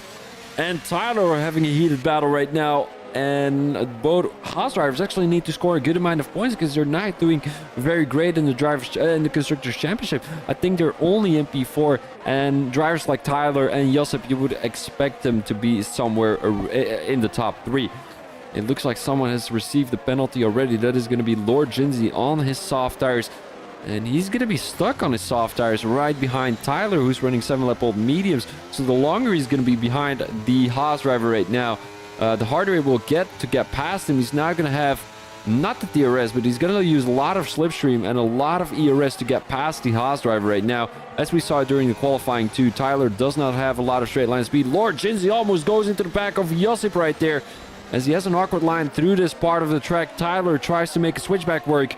and Tyler are having a heated battle right now. And both Haas drivers actually need to score a good amount of points, because they're not doing very great in the Constructors Championship. I think they're only in P4, and drivers like Tyler and Josip, you would expect them to be somewhere in the top 3. It looks like someone has received the penalty already. That is going to be Lord Jinsey on his soft tires. And he's going to be stuck on his soft tires right behind Tyler, who's running 7-lap-old mediums. So the longer he's going to be behind the Haas driver right now, the harder it will get to get past him. He's now going to have, not the DRS, but he's going to use a lot of slipstream and a lot of ERS to get past the Haas driver right now. As we saw during the qualifying too, Tyler does not have a lot of straight line speed. Lord Jinsey almost goes into the back of Josip right there, as he has an awkward line through this part of the track. Tyler tries to make a switchback work,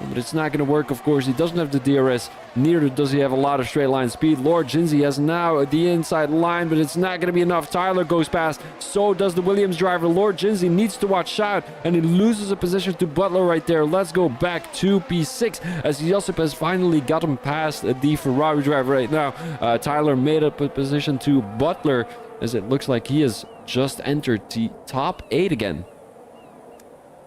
but it's not going to work, of course. He doesn't have the DRS. Neither does he have a lot of straight line speed. Lord Jinsey has now the inside line, but it's not going to be enough. Tyler goes past. So does the Williams driver. Lord Jinsey needs to watch out, and he loses a position to Butler right there. Let's go back to P6, as Josip has finally got him past the Ferrari driver right now. Tyler made up a position to Butler, as it looks like he has just entered the top 8 again.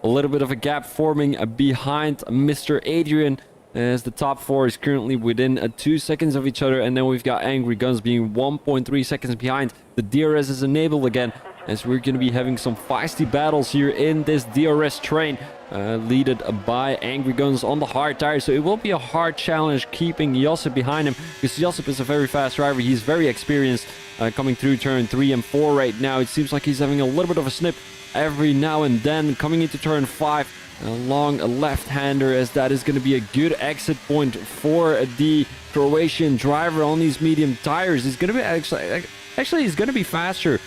A little bit of a gap forming behind Mr. Adrian, as the top 4 is currently within 2 seconds of each other. And then we've got Angry Guns being 1.3 seconds behind. The DRS is enabled again, as we're going to be having some feisty battles here in this DRS train, leaded by Angry Guns on the hard tires. So it will be a hard challenge keeping Josip behind him, because Josip is a very fast driver. He's very experienced, coming through turn 3 and 4 right now. It seems like he's having a little bit of a snip every now and then. Coming into turn 5 along a left-hander, as that is going to be a good exit point for the Croatian driver on these medium tires. He's going to be actually he's going to be faster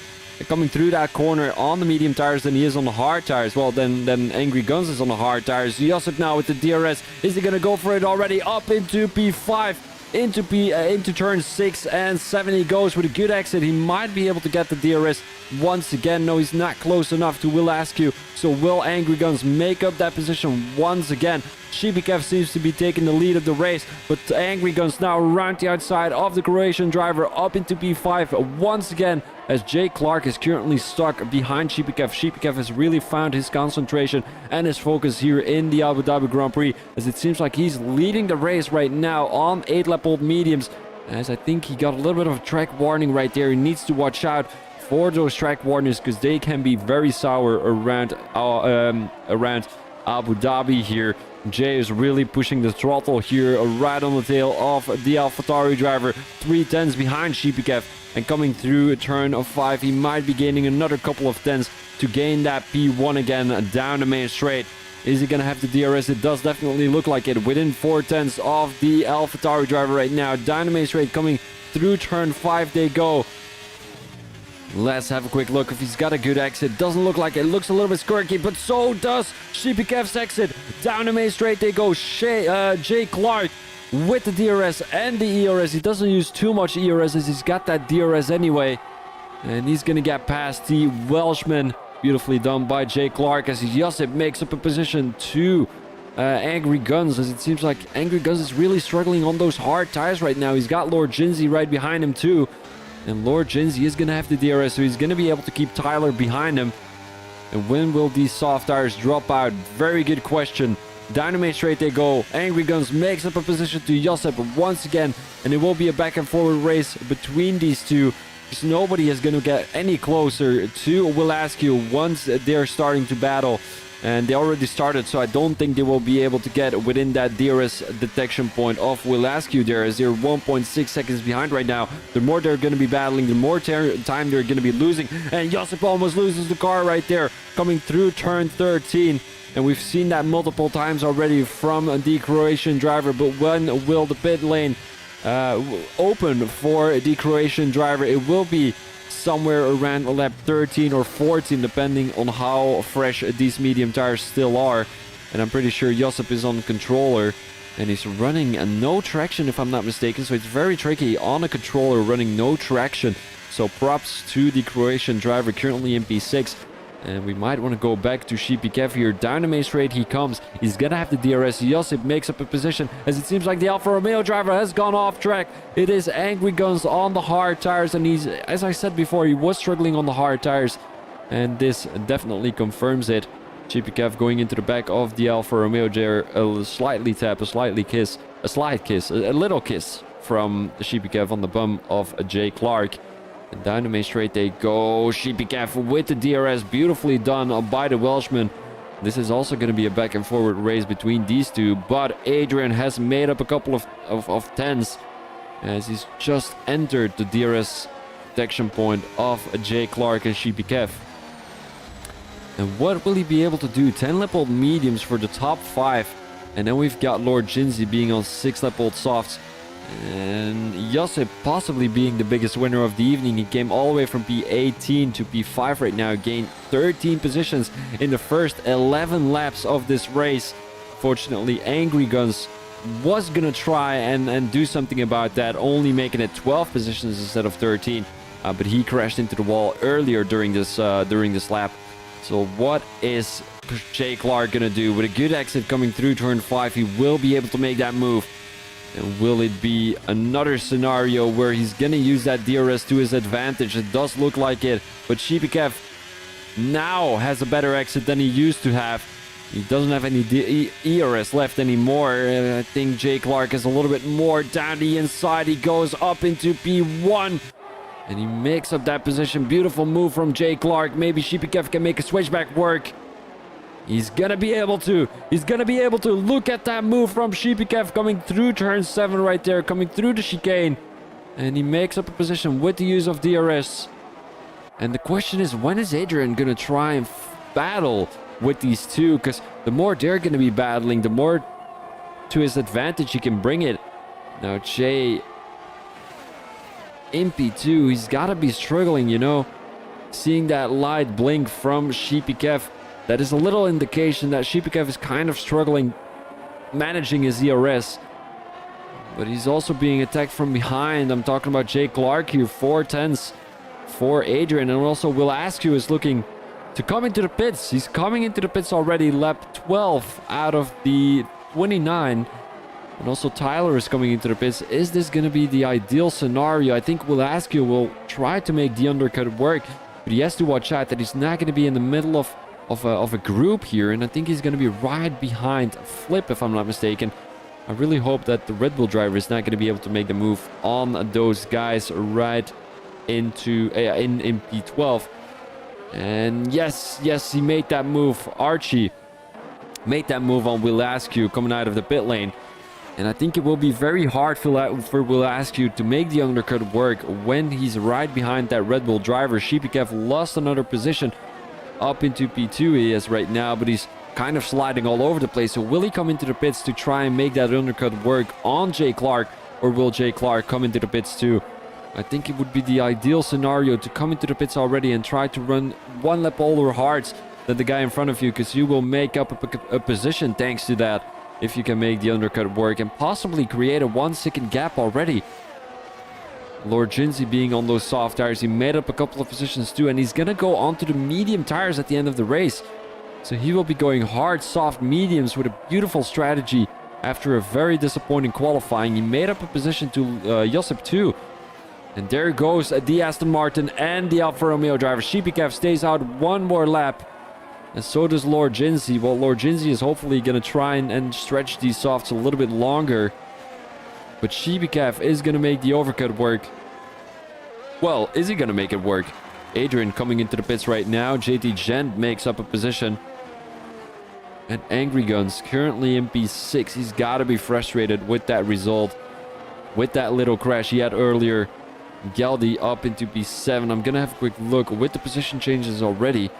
coming through that corner on the medium tires than he is on the hard tires. Well, then Angry Guns is on the hard tires. Josip now with the DRS. Is he going to go for it already? Up into P5. Into turn 6 and 7 he goes with a good exit. He might be able to get the DRS once again. No, he's not close enough to Will Askew. So will Angry Guns make up that position once again? Shipikev seems to be taking the lead of the race, but Angry Guns now around the outside of the Croatian driver up into P5 once again, as Jay Clark is currently stuck behind Shipikev. Shipikev has really found his concentration and his focus here in the Abu Dhabi Grand Prix, as it seems like he's leading the race right now on 8-lap-old mediums, as I think he got a little bit of a track warning right there. He needs to watch out for those track warnings, because they can be very sour around Abu Dhabi here. Jay is really pushing the throttle here right on the tail of the AlphaTauri driver. 3 tenths behind Shipikev, and coming through turn of 5, he might be gaining another couple of tenths to gain that P1 again down the main straight. Is he gonna have the DRS? It does definitely look like it. Within 4 tenths of the AlphaTauri driver right now. Down the main straight, coming through turn 5 they go. Let's have a quick look if he's got a good exit. Doesn't look like it. Looks a little bit squirky, but so does Shipikev's exit. Down the main straight they go. Jay Clark with the DRS and the ERS. He doesn't use too much ERS, as he's got that DRS anyway. And he's going to get past the Welshman. Beautifully done by Jay Clark, as Josip makes up a position to Angry Guns, as it seems like Angry Guns is really struggling on those hard tires right now. He's got Lord Jinsey right behind him too. And Lord Jinsey is going to have the DRS, so he's going to be able to keep Tyler behind him. And when will these soft tires drop out? Very good question. Down the main straight they go. Angry Guns makes up a position to Josip once again. And it will be a back and forward race between these two, because nobody is going to get any closer to Will Askew once they're starting to battle. And they already started, so I don't think they will be able to get within that DRS detection point of Will Askew there, as they're 1.6 seconds behind right now. The more they're going to be battling, the more time they're going to be losing. And Josip almost loses the car right there, coming through turn 13. And we've seen that multiple times already from the Croatian driver. But when will the pit lane open for the Croatian driver? It will be somewhere around lap 13 or 14, depending on how fresh these medium tires still are. And I'm pretty sure Josip is on controller, and he's running a no traction if I'm not mistaken, so it's very tricky on a controller running no traction. So props to the Croatian driver currently in P6. And we might want to go back to Shipikev here. Down the main straight he comes. He's going to have the DRS. Josip makes up a position, as it seems like the Alfa Romeo driver has gone off track. It is Angry Guns on the hard tires. And he's, as I said before, he was struggling on the hard tires. And this definitely confirms it. Shipikev going into the back of the Alfa Romeo there. A slightly tap, a slight kiss a little kiss from Shipikev on the bum of Jay Clark. And down the main straight they go. Shipikev with the DRS. Beautifully done by the Welshman. This is also going to be a back and forward race between these two. But Adrian has made up a couple of tenths, as he's just entered the DRS detection point of Jay Clark and Shipikev. And what will he be able to do? 10-lap-old mediums for the top 5. And then we've got Lord Jinsey being on 6-lap-old softs. And Josip possibly being the biggest winner of the evening. He came all the way from P18 to P5 right now. Gained 13 positions in the first 11 laps of this race. Fortunately, Angry Guns was going to try and do something about that, only making it 12 positions instead of 13. But he crashed into the wall earlier during this lap. So what is Jay Clark going to do? With a good exit coming through turn 5, he will be able to make that move. And will it be another scenario where he's going to use that DRS to his advantage? It does look like it. But Shipikev now has a better exit than he used to have. He doesn't have any ERS left anymore. I think Jay Clark is a little bit more down the inside. He goes up into P1. And he makes up that position. Beautiful move from Jay Clark. Maybe Shipikev can make a switchback work. He's gonna be able to. He's gonna be able to. Look at that move from Shipikev coming through turn 7 right there, coming through the chicane. And he makes up a position with the use of DRS. And the question is, when is Adrian gonna try and battle with these two? Because the more they're gonna be battling, the more to his advantage he can bring it. Now Jay in P2, he's gotta be struggling, you know. Seeing that light blink from Shipikev, that is a little indication that Shipikev is kind of struggling managing his ERS. But he's also being attacked from behind. I'm talking about Jay Clark here. 4 tenths for Adrian. And also Will Askew is looking to come into the pits. He's coming into the pits already. Lap 12 out of the 29. And also Tyler is coming into the pits. Is this going to be the ideal scenario? I think Velasquez will try to make the undercut work, but he has to watch out that he's not going to be in the middle of a group here, and I think he's going to be right behind Flip, if I'm not mistaken. I really hope that the Red Bull driver is not going to be able to make the move on those guys right into in P12. And yes, he made that move. Archie made that move on Velasquez coming out of the pit lane. And I think it will be very hard for Velasquez to make the undercut work when he's right behind that Red Bull driver. Shipikev lost another position up into P2 he is right now, but he's kind of sliding all over the place. So will he come into the pits to try and make that undercut work on Jay Clark, or will Jay Clark come into the pits too? I think it would be the ideal scenario to come into the pits already and try to run one lap older hards than the guy in front of you, because you will make up a position thanks to that. If you can make the undercut work and possibly create a 1 second gap already. Lord Jinsey being on those soft tires, he made up a couple of positions too, and he's gonna go onto the medium tires at the end of the race. So he will be going hard, soft, mediums with a beautiful strategy after a very disappointing qualifying. He made up a position to Josip too. And there goes the Aston Martin and the Alfa Romeo driver. Shipikev stays out one more lap. And so does Lord Jinsey. Well, Lord Jinsey is hopefully going to try and stretch these softs a little bit longer. But Shipikev is going to make the overcut work. Well, is he going to make it work? Adrian coming into the pits right now. JT Gent makes up a position. And Angry Guns currently in P6. He's got to be frustrated with that result. With that little crash he had earlier. Geldy up into P7. I'm going to have a quick look with the position changes already.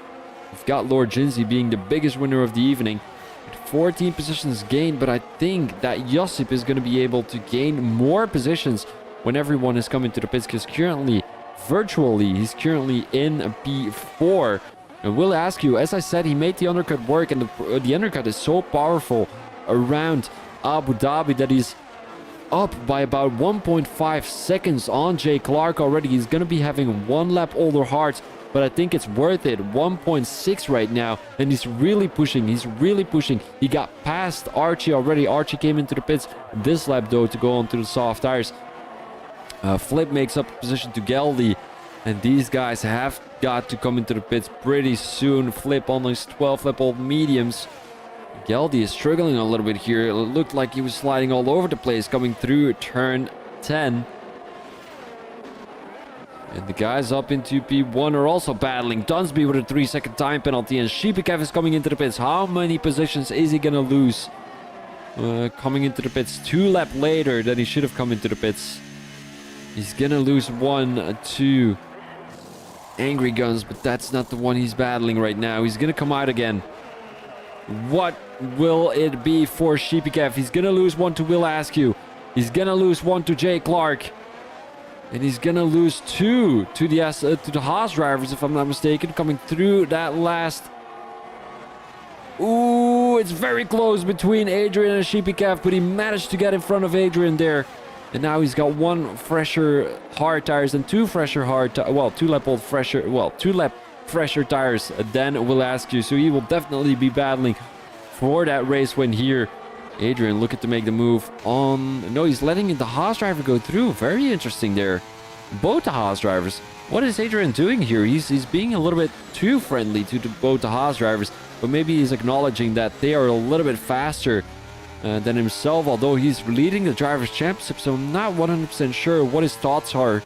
We've got Lord Jinsey being the biggest winner of the evening with 14 positions gained, but I think that Josip is going to be able to gain more positions when everyone is coming to the pits, because currently, virtually, he's currently in P4. And will ask you, as I said, he made the undercut work, and the undercut is so powerful around Abu Dhabi that he's up by about 1.5 seconds on Jay Clark already. He's going to be having one lap older hards, but I think it's worth it. 1.6 right now, and he's really pushing. He got past Archie already. Archie came into the pits this lap though to go onto the soft tires. Flip makes up a position to Geldy, and these guys have got to come into the pits pretty soon. Flip on those 12 lap old mediums. Geldy is struggling a little bit here. It looked like he was sliding all over the place coming through turn 10. And the guys up into P1 are also battling. Dunsby with a 3-second time penalty, and Shipikev is coming into the pits. How many positions is he gonna lose? Coming into the pits 2 laps later than he should have come into the pits. He's gonna lose 1, 2 Angry Guns, but that's not the one he's battling right now. He's gonna come out again. What will it be for Shipikev? He's gonna lose 1 to Will Askew. He's gonna lose 1 to Jay Clark. And he's gonna lose 2 to the Haas drivers, if I'm not mistaken, coming through that last. Ooh, it's very close between Adrian and Shipikev, but he managed to get in front of Adrian there. And now he's got 1 fresher hard tires and 2 fresher hard, 2 lap old fresher, 2 lap fresher tires than Will Askew. So he will definitely be battling for that race win here. Adrian looking to make the move on. No, he's letting the Haas driver go through. Very interesting there. Both the Haas drivers. What is Adrian doing here? He's being a little bit too friendly to both the Haas drivers, but maybe he's acknowledging that they are a little bit faster than himself, although he's leading the Drivers' Championship, so I'm not 100% sure what his thoughts are.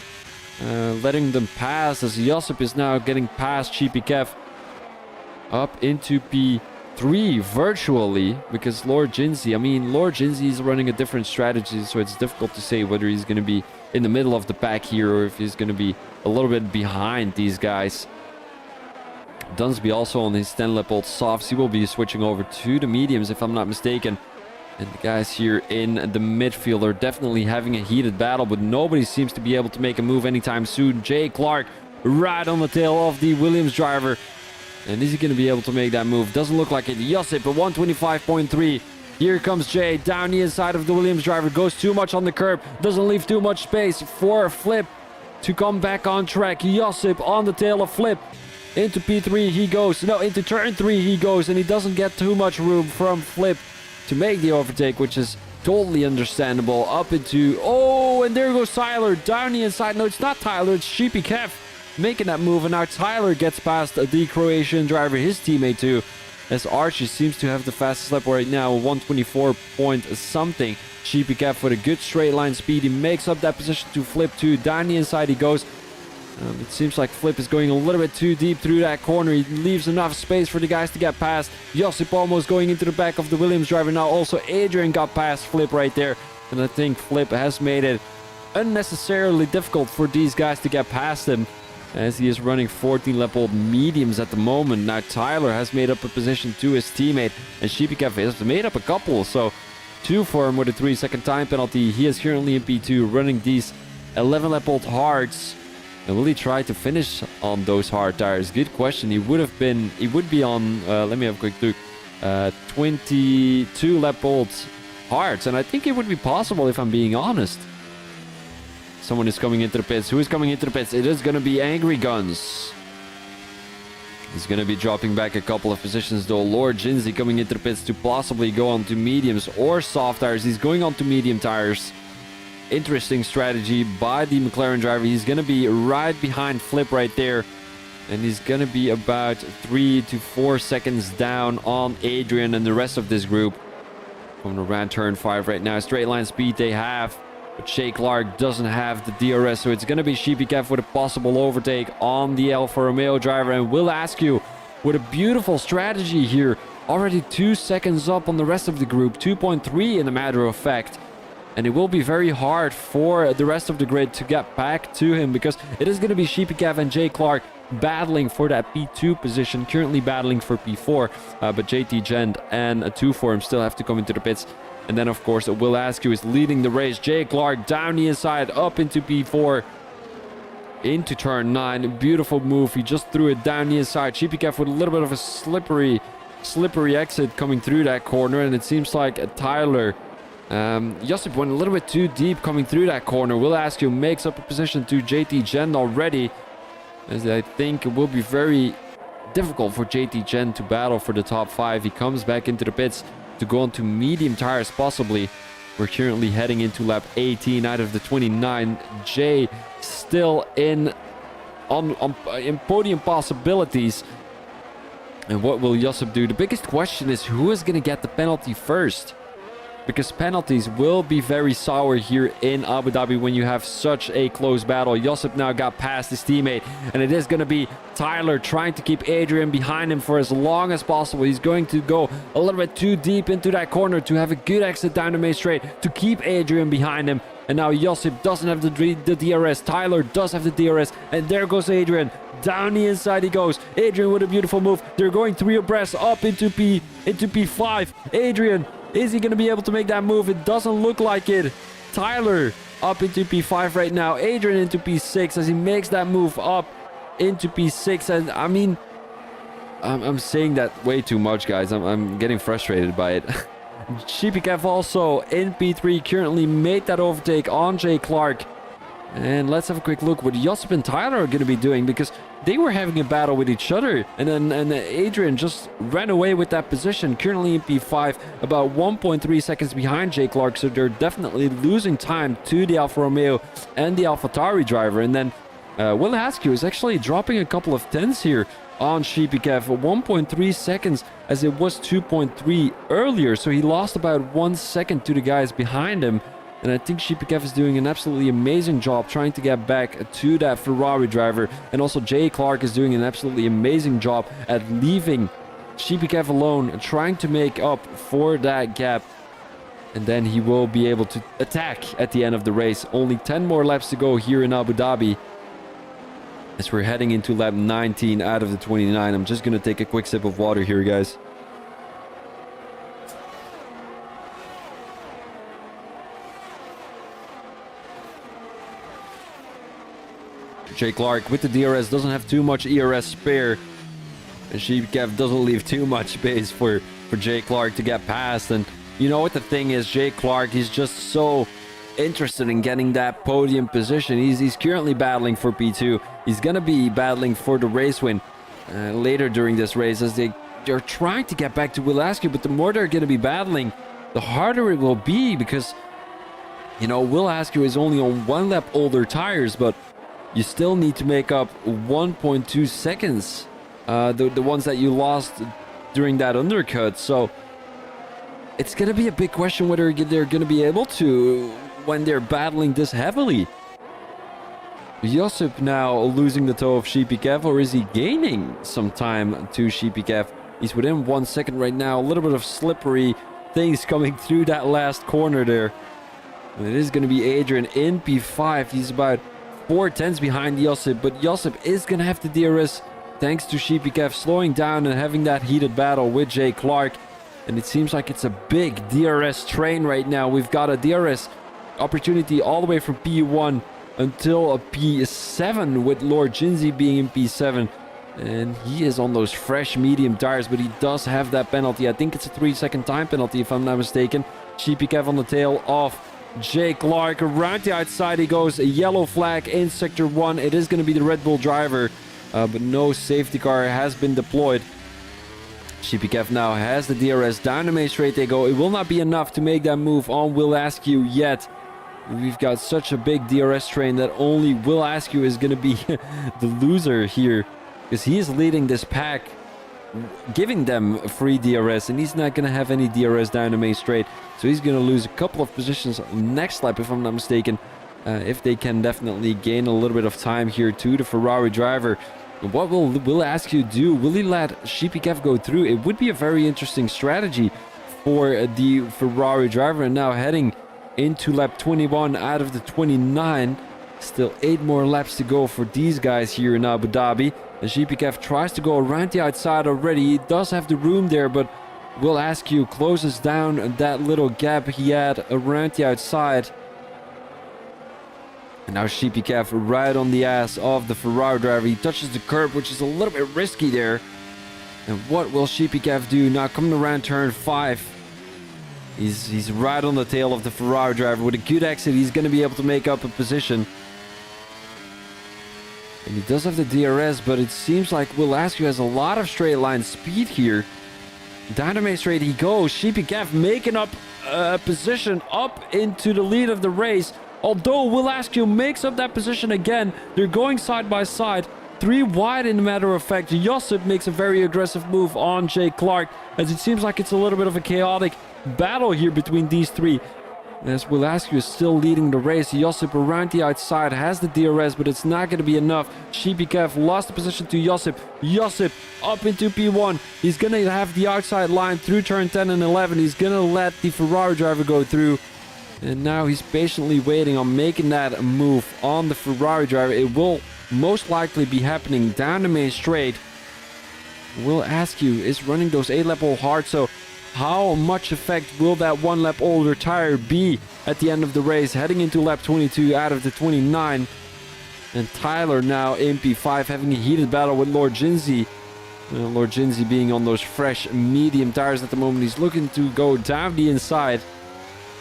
Letting them pass, as Josip is now getting past Shipikev up into P3 virtually, because Lord Jinsey is running a different strategy, so it's difficult to say whether he's going to be in the middle of the pack here or if he's going to be a little bit behind these guys. Dunsby also on his 10 lap old softs. He will be switching over to the mediums, if I'm not mistaken. And the guys here in the midfield are definitely having a heated battle, but nobody seems to be able to make a move anytime soon. Jay Clark right on the tail of the Williams driver. And is he going to be able to make that move? Doesn't look like it. Josip at 125.3. Here comes Jay down the inside of the Williams driver. Goes too much on the curb. Doesn't leave too much space for Flip to come back on track. Josip on the tail of Flip. Into P3 he goes. No, into turn 3 he goes. And he doesn't get too much room from Flip. to make the overtake, which is totally understandable. Up into... Oh, and there goes Tyler down the inside. No, it's not Tyler. It's Sheepy Kev making that move. And now Tyler gets past the Croatian driver, his teammate too, as Archie seems to have the fastest lap right now, 124 point something. Sheepy Kev with a good straight line speed. He makes up that position to Flip too. Down the inside he goes. It seems like Flip is going a little bit too deep through that corner. He leaves enough space for the guys to get past. Josip almost going into the back of the Williams driver. Now also Adrian got past Flip right there. And I think Flip has made it unnecessarily difficult for these guys to get past him, as he is running 14-lap-old mediums at the moment. Now Tyler has made up a position to his teammate, and Sheepy Kev has made up a couple. So 2 for him with a 3-second time penalty. He is currently in P2 running these 11-lap-old hards. And will he try to finish on those hard tires? Good question. He would be on, let me have a quick look, 22-lap-old hards. And I think it would be possible, if I'm being honest. Someone is coming into the pits. Who is coming into the pits? It is going to be Angry Guns. He's going to be dropping back a couple of positions though. Lord Jinsey coming into the pits to possibly go on to mediums or soft tires. He's going on to medium tires. Interesting strategy by the McLaren driver. He's going to be right behind Flip right there. And he's going to be about 3 to 4 seconds down on Adrian and the rest of this group. Coming around turn 5 right now. Straight line speed they have. But Shay Clark doesn't have the DRS. So it's going to be Sheepy Kev with a possible overtake on the Alfa Romeo driver. And will ask you with a beautiful strategy here. Already 2 seconds up on the rest of the group. 2.3 in a matter of fact. And it will be very hard for the rest of the grid to get back to him, because it is going to be Sheepy Kev and Jay Clark battling for that P2 position, currently battling for P4. But JT Gent and a 2 for him still have to come into the pits. And then, of course, Will Askew is leading the race. Jay Clark down the inside, up into P4, into turn 9. Beautiful move. He just threw it down the inside. Sheepy Kev with a little bit of a slippery exit coming through that corner. And it seems like Tyler... Josip went a little bit too deep coming through that corner. Will Askew makes up a position to JT Gent already, as I think it will be very difficult for JT Gent to battle for the top 5. He comes back into the pits to go on to medium tires possibly. We're currently heading into lap 18 out of the 29. Jay still in podium possibilities. And what will Josip do? The biggest question is who is going to get the penalty first? Because penalties will be very sour here in Abu Dhabi when you have such a close battle. Josip now got past his teammate, and it is going to be Tyler trying to keep Adrian behind him for as long as possible. He's going to go a little bit too deep into that corner to have a good exit down the main straight to keep Adrian behind him. And now Josip doesn't have the DRS. Tyler does have the DRS, and there goes Adrian. Down the inside he goes. Adrian with a beautiful move. They're going 3 abreast up into P5. Adrian, is he going to be able to make that move? It doesn't look like it. Tyler up into P5 right now. Adrian into P6 as he makes that move up into P6. And I mean, I'm saying that way too much, guys. I'm getting frustrated by it. Sheepy Kev also in P3 currently made that overtake on Jay Clark. And let's have a quick look what Josip and Tyler are going to be doing, because they were having a battle with each other. And Adrian just ran away with that position, currently in P5, about 1.3 seconds behind Jay Clark. So they're definitely losing time to the Alfa Romeo and the AlphaTauri driver. And then Will Askew is actually dropping a couple of tenths here on Sheepy Kev, 1.3 seconds as it was 2.3 earlier. So he lost about 1 second to the guys behind him. And I think Sheepy Kev is doing an absolutely amazing job trying to get back to that Ferrari driver. And also Jay Clark is doing an absolutely amazing job at leaving Sheepy Kev alone, trying to make up for that gap. And then he will be able to attack at the end of the race. Only 10 more laps to go here in Abu Dhabi, as we're heading into lap 19 out of the 29. I'm just going to take a quick sip of water here, guys. Jay Clark with the DRS doesn't have too much ERS spare. And Sheepy Kev doesn't leave too much space for Jay Clark to get past. And you know what the thing is, Jay Clark, he's just so interested in getting that podium position. He's currently battling for P2. He's going to be battling for the race win later during this race, as they're trying to get back to Will Askew. But the more they're going to be battling, the harder it will be, because, you know, Will Askew is only on 1 lap older tires, but you still need to make up 1.2 seconds, the ones that you lost during that undercut. So it's going to be a big question whether they're going to be able to when they're battling this heavily. Josip now losing the toe of Sheepy Kev, or is he gaining some time to Sheepy Kev? He's within 1 second right now. A little bit of slippery things coming through that last corner there. And it is going to be Adrian in P5. He's about 4 tenths behind Josip, but Josip is going to have the DRS thanks to Sheepy Kev slowing down and having that heated battle with Jay Clark. And it seems like it's a big DRS train right now. We've got a DRS opportunity all the way from P1 until a P7, with Lord Jinsey being in P7. And he is on those fresh medium tires, but he does have that penalty. I think it's a 3-second time penalty, if I'm not mistaken. Sheepy Kev on the tail of Jay Clark. Around the outside he goes. A yellow flag in Sector 1. It is going to be the Red Bull driver, but no safety car has been deployed. Sheepy Kev now has the DRS. Down the main straight they go. It will not be enough to make that move on Will Askew yet. We've got such a big DRS train that only Will Askew is going to be the loser here, because he is leading this pack, giving them free DRS, and he's not going to have any DRS down the main straight. So he's going to lose a couple of positions next lap, if I'm not mistaken, if they can definitely gain a little bit of time here to the Ferrari driver. What will Will Askew do? Will he let Sheepy Kev go through? It would be a very interesting strategy for the Ferrari driver. And now heading into lap 21 out of the 29. Still 8 more laps to go for these guys here in Abu Dhabi. And Sheepy Kev tries to go around the outside already. He does have the room there, but Will Askew closes down that little gap he had around the outside. And now Sheepy Kev right on the ass of the Ferrari driver. He touches the curb, which is a little bit risky there. And what will Sheepy Kev do? Now coming around turn 5. He's right on the tail of the Ferrari driver. With a good exit, he's going to be able to make up a position. And he does have the DRS, but it seems like Will Askew has a lot of straight line speed here. Down the main straight he goes. Sheepy Kev making up a position up into the lead of the race. Although Will Askew makes up that position again. They're going side by side. 3 wide in a matter of fact. Josip makes a very aggressive move on Jay Clark, as it seems like it's a little bit of a chaotic battle here between these 3. As Will Askew is still leading the race. Josip around the outside has the DRS, but it's not going to be enough. Sheepy Kev lost the position to Josip. Josip up into P1. He's going to have the outside line through turn 10 and 11. He's going to let the Ferrari driver go through. And now he's patiently waiting on making that move on the Ferrari driver. It will most likely be happening down the main straight. Will Askew is running those 8-lap old hard, so how much effect will that 1 lap older tire be at the end of the race, heading into lap 22 out of the 29? And Tyler now in P5, having a heated battle with Lord Jinsey. Lord Jinsey being on those fresh medium tires at the moment. He's looking to go down the inside,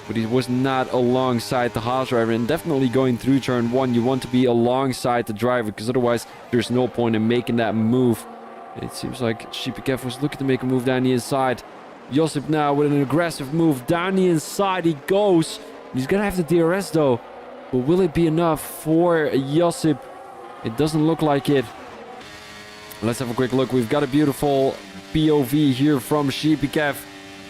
but he was not alongside the Haas driver. And definitely going through turn 1, you want to be alongside the driver, because otherwise there's no point in making that move. It seems like Sheepy Kev was looking to make a move down the inside. Josip now with an aggressive move down the inside he goes. He's gonna have the DRS though, but will it be enough for Josip? It doesn't look like it. Let's have a quick look. We've got a beautiful POV here from Sheepy Kev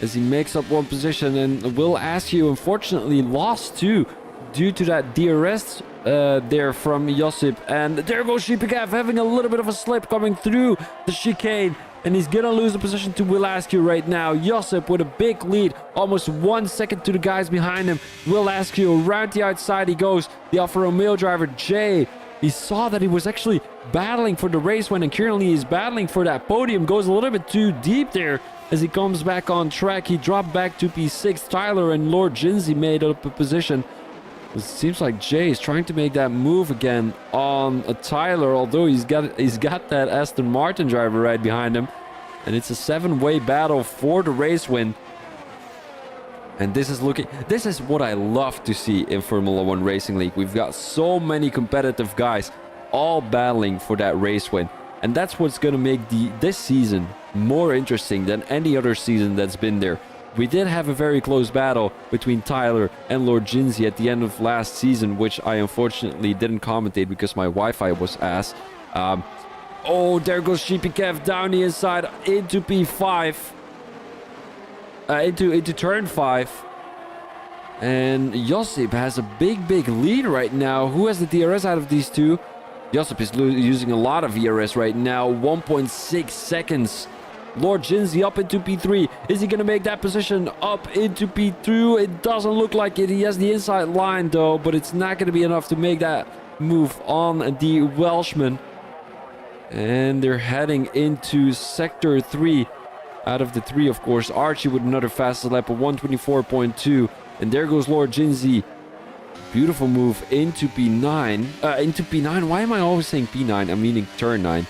as he makes up 1 position, and Will Askew unfortunately lost 2 due to that DRS there from Josip. And there goes Sheepy Kev having a little bit of a slip coming through the chicane. And he's gonna lose the position to Will Askew right now. Josip with a big lead, almost 1 second to the guys behind him. Will Askew around the outside he goes. The Alfa Romeo driver Jay, he saw that he was actually battling for the race win, and currently he's battling for that podium. Goes a little bit too deep there as he comes back on track. He dropped back to P6. Tyler and Lord Jinsey made up a position. It seems like Jay is trying to make that move again on Tyler, although he's got that Aston Martin driver right behind him. And it's a 7-way battle for the race win. And this is what I love to see in Formula 1 Racing League. We've got so many competitive guys all battling for that race win. And that's what's going to make this season more interesting than any other season that's been there. We did have a very close battle between Tyler and Lord Jinsey at the end of last season, which I unfortunately didn't commentate because my Wi-Fi was ass. Oh, there goes Sheepy Kev down the inside into P5. Into turn 5. And Josip has a big lead right now. Who has the DRS out of these two? Josip is using a lot of DRS right now. 1.6 seconds. Lord Jinsey up into P3. Is he going to make that position up into P2? It doesn't look like it. He has the inside line though, but it's not going to be enough to make that move on the Welshman. And they're heading into Sector 3. Out of the 3, of course, Archie with another fastest lap of 124.2. And there goes Lord Jinsey. Beautiful move into P9. Into P9. Why am I always saying P9? I'm meaning turn 9.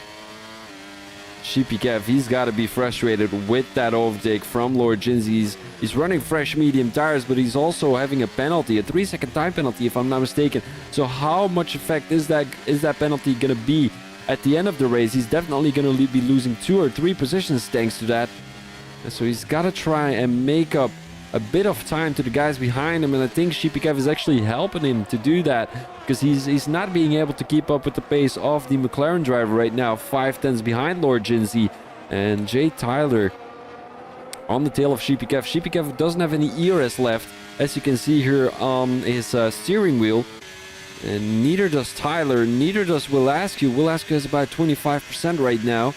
Sheepy Kev, he's got to be frustrated with that overtake from Lord Jinsey. He's running fresh medium tires, but he's also having a penalty, a 3-second time penalty, if I'm not mistaken. So how much effect is that penalty going to be at the end of the race? He's definitely going to be losing 2 or 3 positions thanks to that. So he's got to try and make up a bit of time to the guys behind him, and I think Sheepy Kev is actually helping him to do that, because he's not being able to keep up with the pace of the McLaren driver right now. 5 tenths behind Lord Jinsey, and Jay Tyler on the tail of Sheepy Kev. Sheepy Kev doesn't have any ERS left, as you can see here on his steering wheel, and neither does Tyler, neither does Will Askew. Will Askew has about 25% right now,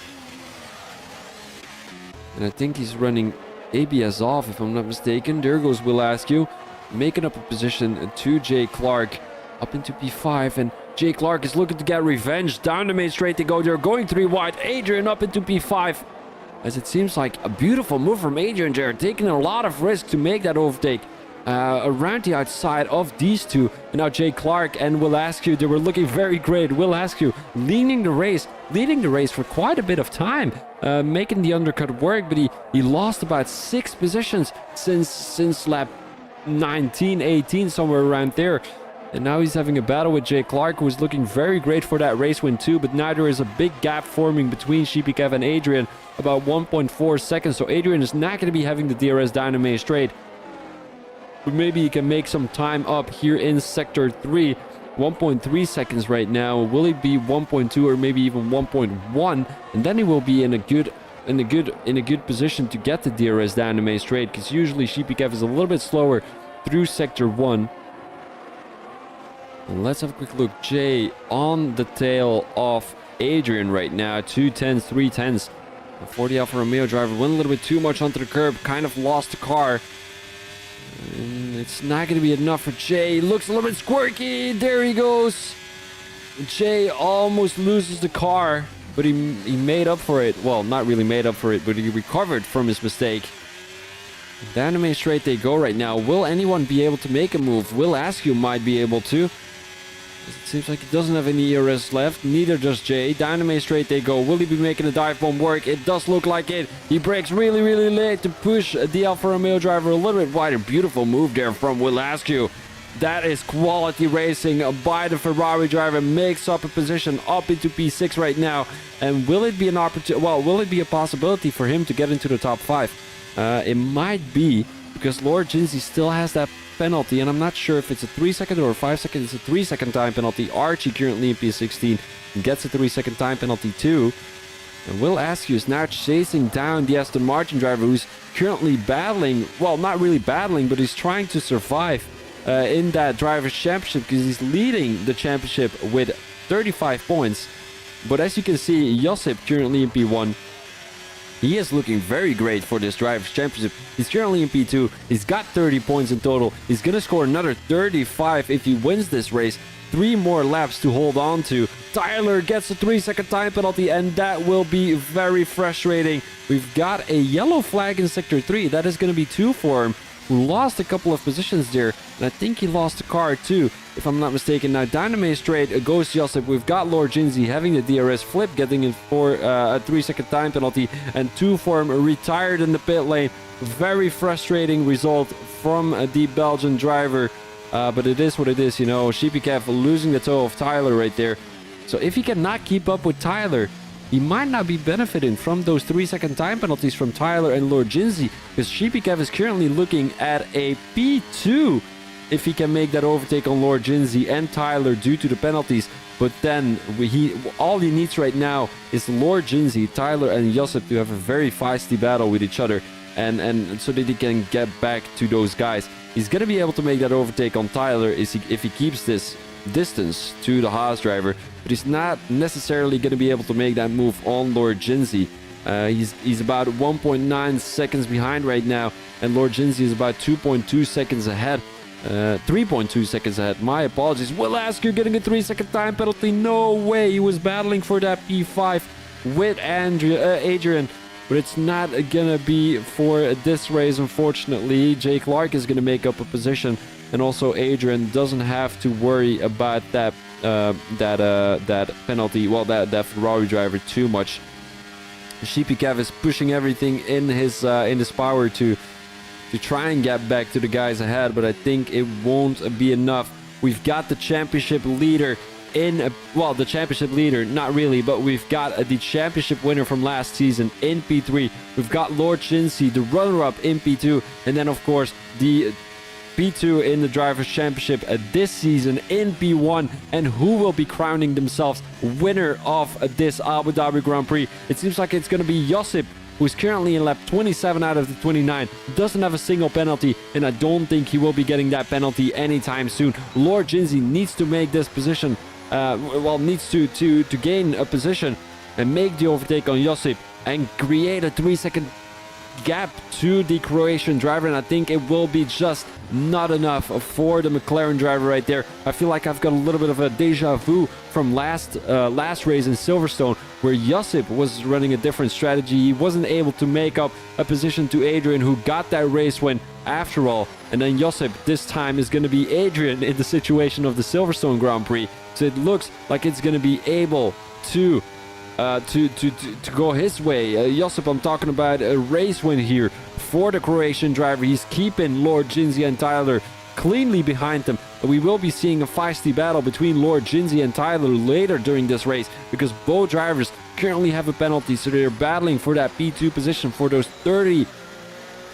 and I think he's running ABS off, if I'm not mistaken. There goes Will Askew, making up a position to Jay Clark up into P5, and Jay Clark is looking to get revenge. Down the main straight they go. They're going 3 wide. Adrian up into P5, as it seems like a beautiful move from Adrian there, taking a lot of risk to make that overtake around the outside of these two. And now Jay Clark and Will Askew, they were looking very great. Will Askew leading the race for quite a bit of time, making the undercut work, but he lost about 6 positions since lap 19, 18, somewhere around there. And now he's having a battle with Jay Clark, who is looking very great for that race win too, but now there is a big gap forming between Sheepy Kev and Adrian, about 1.4 seconds, so Adrian is not going to be having the DRS down the main straight. But maybe he can make some time up here in Sector 3. 1.3 seconds right now. Will it be 1.2 or maybe even 1.1? And then he will be in a good position to get the DRS down the main straight, because usually Sheepy Kev is a little bit slower through Sector 1. And let's have a quick look. Jay on the tail of Adrian right now. 2 tenths, 3 tenths. For the Alfa Romeo driver, went a little bit too much onto the curb, kind of lost the car. And it's not going to be enough for Jay. Looks a little bit squirky. There he goes. Jay almost loses the car, but he made up for it. Well, not really made up for it, but he recovered from his mistake. Down the main straight they go right now. Will anyone be able to make a move? Will Askew might be able to. It seems like he doesn't have any ERS left. Neither does Jay. Down the main straight they go. Will he be making a dive bomb work? It does look like it. He brakes really late to push the Alfa Romeo driver a little bit wider. Beautiful move there from Will Askew. That is quality racing by the Ferrari driver. Makes up a position up into P6 right now. And will it be an opportunity? Well, will it be a possibility for him to get into the top 5? It might be, because Lord Jinsey still has that penalty, and I'm not sure if it's a 3-second or a 5-second. It's a 3-second time penalty. Archie currently in P16 gets a 3-second time penalty too. And Will Askew is now chasing down the Aston Martin driver, who's currently battling, well, not really battling, but he's trying to survive in that Drivers' Championship, because he's leading the championship with 35 points. But as you can see, Josip currently in P1. He is looking very great for this Drivers' Championship. He's currently in P2. He's got 30 points in total. He's going to score another 35 if he wins this race. 3 more laps to hold on to. Tyler gets a 3-second time penalty, and that will be very frustrating. We've got a yellow flag in Sector 3. That is going to be 2 for him, who lost a couple of positions there. And I think he lost the car too, if I'm not mistaken. Now down the main straight goes Josip. We've got Lord Jinsey having the DRS flip, getting in for a 3-second time penalty, and 2 for him, retired in the pit lane. Very frustrating result from the Belgian driver, but it is what it is, you know. Sheepy Kev losing the toe of Tyler right there. So if he cannot keep up with Tyler, he might not be benefiting from those 3-second time penalties from Tyler and Lord Jinsey, because Shipikev is currently looking at a P2 if he can make that overtake on Lord Jinsey and Tyler due to the penalties. But then all he needs right now is Lord Jinsey, Tyler, and Josip to have a very feisty battle with each other, and so that he can get back to those guys. He's going to be able to make that overtake on Tyler if he keeps this distance to the Haas driver, but he's not necessarily going to be able to make that move on Lord Jinsey. He's about 1.9 seconds behind right now, and Lord Jinsey is about 2.2 seconds ahead. 3.2 seconds ahead. My apologies. Will Asker getting a 3-second time penalty? No way. He was battling for that P5 with Adrian, but it's not gonna be for this race, unfortunately. Jake Clark is gonna make up a position, and also Adrian doesn't have to worry about that penalty. Well, that Ferrari driver too much. Shipikev is pushing everything in his power to try and get back to the guys ahead, but I think it won't be enough. We've got the championship leader well, the championship leader, not really, but we've got the championship winner from last season in P3. We've got Lord Jinsey, the runner-up in P2, and then of course the P2 in the Drivers' Championship this season in P1, and who will be crowning themselves winner of this Abu Dhabi Grand Prix. It seems like it's going to be Josip, who's currently in lap 27 out of the 29, doesn't have a single penalty, and I don't think he will be getting that penalty anytime soon. Lord Jinsey needs to make this position, needs to gain a position and make the overtake on Josip and create a 3-second gap to the Croatian driver, and I think it will be just not enough for the McLaren driver right there. I feel like I've got a little bit of a deja vu from last race in Silverstone, where Josip was running a different strategy. He wasn't able to make up a position to Adrian, who got that race win after all, and then Josip this time is going to be Adrian in the situation of the Silverstone Grand Prix. So it looks like it's going to be able to go his way. Josip, I'm talking about a race win here for the Croatian driver. He's keeping Lord Jinsey and Tyler cleanly behind him. We will be seeing a feisty battle between Lord Jinsey and Tyler later during this race, because both drivers currently have a penalty, so they're battling for that P2 position for those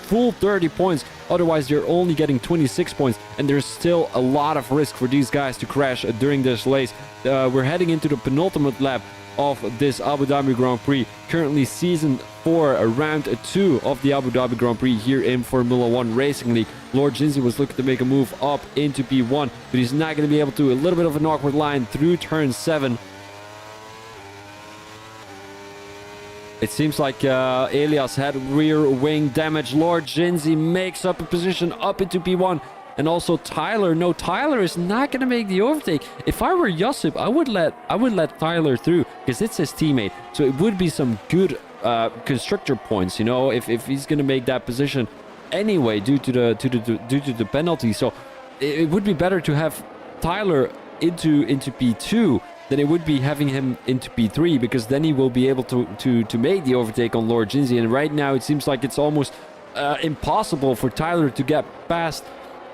full 30 points. Otherwise, they're only getting 26 points, and there's still a lot of risk for these guys to crash during this race. We're heading into the penultimate lap of this Abu Dhabi Grand Prix, currently season 4, round 2 of the Abu Dhabi Grand Prix here in Formula 1 Racing League. Lord Jinsey was looking to make a move up into P1, but he's not going to be able to. A little bit of an awkward line through turn 7. It seems like Elias had rear wing damage. Lord Jinsey makes up a position up into P1. And also Tyler. No, Tyler is not going to make the overtake. If I were Josip, I would let Tyler through, because it's his teammate. So it would be some good constructor points, you know, if he's going to make that position anyway due to the penalty. So it would be better to have Tyler into P2 than it would be having him into P3, because then he will be able to make the overtake on Lord Jinsey. And right now it seems like it's almost impossible for Tyler to get past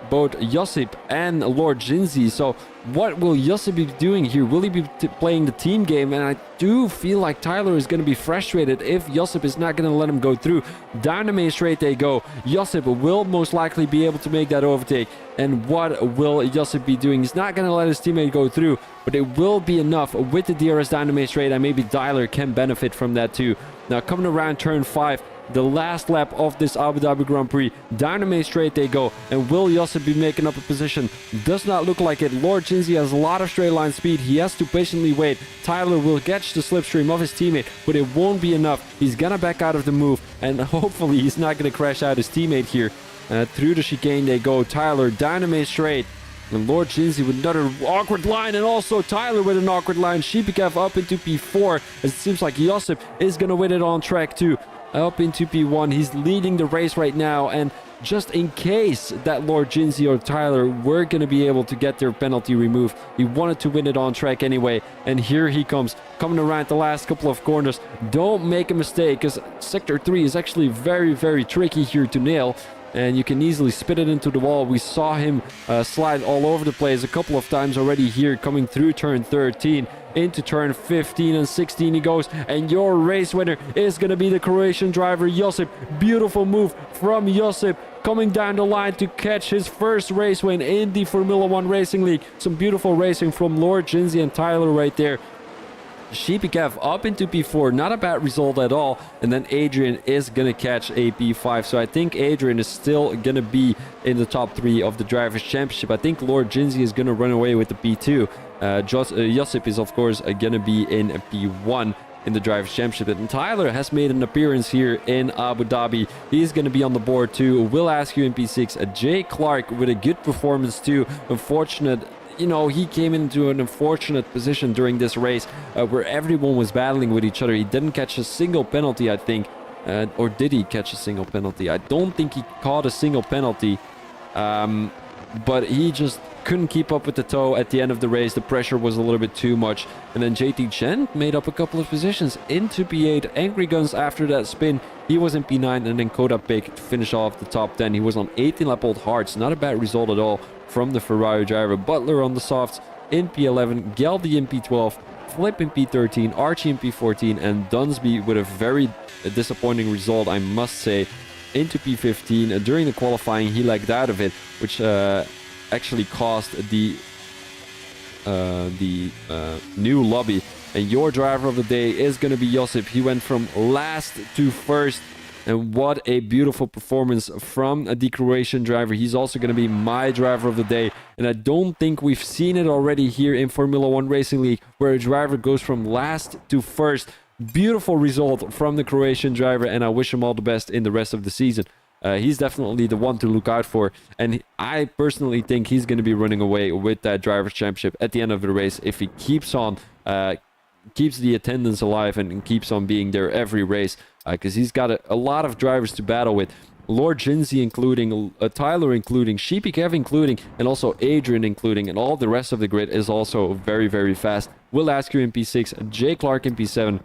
both Josip and Lord Jinsey. So what will Josip be doing here? Will he be playing the team game? And I do feel like Tyler is going to be frustrated if Josip is not going to let him go through. Down the main straight they go. Josip will most likely be able to make that overtake. And what will Josip be doing? He's not going to let his teammate go through, but it will be enough with the DRS down the main straight, and maybe Tyler can benefit from that too. Now coming around turn 5, the last lap of this Abu Dhabi Grand Prix. Down the main straight they go, and will Josip be making up a position? Does not look like it. Lord Jinsey has a lot of straight line speed. He has to patiently wait. Tyler will catch the slipstream of his teammate, but it won't be enough. He's gonna back out of the move, and hopefully he's not gonna crash out his teammate here. Through the chicane they go. Tyler down the main straight, and Lord Jinsey with another awkward line, and also Tyler with an awkward line. Shipikev up into P4, as it seems like Josip is gonna win it on track too. Up into P1, he's leading the race right now, and just in case that Lord Jinsey or Tyler were going to be able to get their penalty removed, he wanted to win it on track anyway. And here he comes, coming around the last couple of corners. Don't make a mistake, because Sector 3 is actually very, very tricky here to nail, and you can easily spit it into the wall. We saw him slide all over the place a couple of times already here, coming through turn 13. into turn 15 and 16 he goes, and your race winner is going to be the Croatian driver Josip. Beautiful move from Josip, coming down the line to catch his first race win in the Formula 1 Racing League. Some beautiful racing from Lord Jinsey and Tyler right there. Shipikev up into P4, not a bad result at all. And then Adrian is going to catch a P5. So I think Adrian is still going to be in the top 3 of the Drivers' Championship. I think Lord Jinsey is going to run away with the P2. Josip is, of course, going to be in P1 in the Drivers' Championship. And Tyler has made an appearance here in Abu Dhabi. He's going to be on the board too. Will ask you in P6. Jay Clark with a good performance too. Unfortunate, you know, he came into an unfortunate position during this race where everyone was battling with each other. He didn't catch a single penalty, I think. Or did he catch a single penalty? I don't think he caught a single penalty. But he just couldn't keep up with the tow at the end of the race. The pressure was a little bit too much. And then JT Chen made up a couple of positions into P8. Angry Guns after that spin, he was in P9. And then Koda Pick to finish off the top 10. He was on 18 lap old hards. Not a bad result at all from the Ferrari driver. Butler on the softs in P11. Geldy in P12. Flip in P13. Archie in P14. And Dunsby with a very disappointing result, I must say, into P15. During the qualifying, he lagged out of it, which actually caused the new lobby. And your driver of the day is going to be Josip. He went from last to first. And what a beautiful performance from the Croatian driver. He's also going to be my driver of the day. And I don't think we've seen it already here in Formula 1 Racing League, where a driver goes from last to first. Beautiful result from the Croatian driver, and I wish him all the best in the rest of the season. He's definitely the one to look out for, and I personally think he's going to be running away with that Drivers' Championship at the end of the race if he keeps on, keeps the attendance alive and keeps on being there every race, because he's got a lot of drivers to battle with. Lord Jinsey including, Tyler including, Sheepy Kev including, and also Adrian including, and all the rest of the grid is also very, very fast. Will Askew in P6, Jay Clark in P7,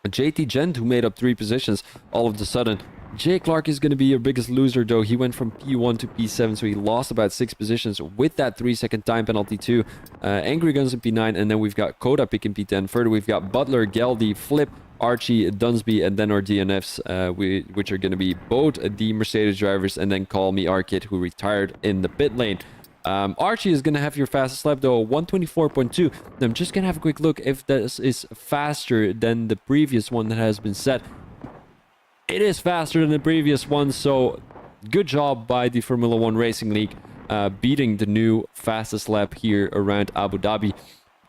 JT Gent, who made up 3 positions all of a sudden. Jay Clark is going to be your biggest loser, though. He went from P1 to P7, so he lost about 6 positions with that 3-second time penalty too. Angry Guns in P9, and then we've got Koda Pick in P10. Further, we've got Butler, Geldy, Flip, Archie, Dunsby, and then our DNFs, which are going to be both the Mercedes drivers, and then Call Me Arkit, who retired in the pit lane. Archie is going to have your fastest lap, though, 124.2. I'm just going to have a quick look if this is faster than the previous one that has been set. It is faster than the previous one, so good job by the Formula 1 Racing League, beating the new fastest lap here around Abu Dhabi.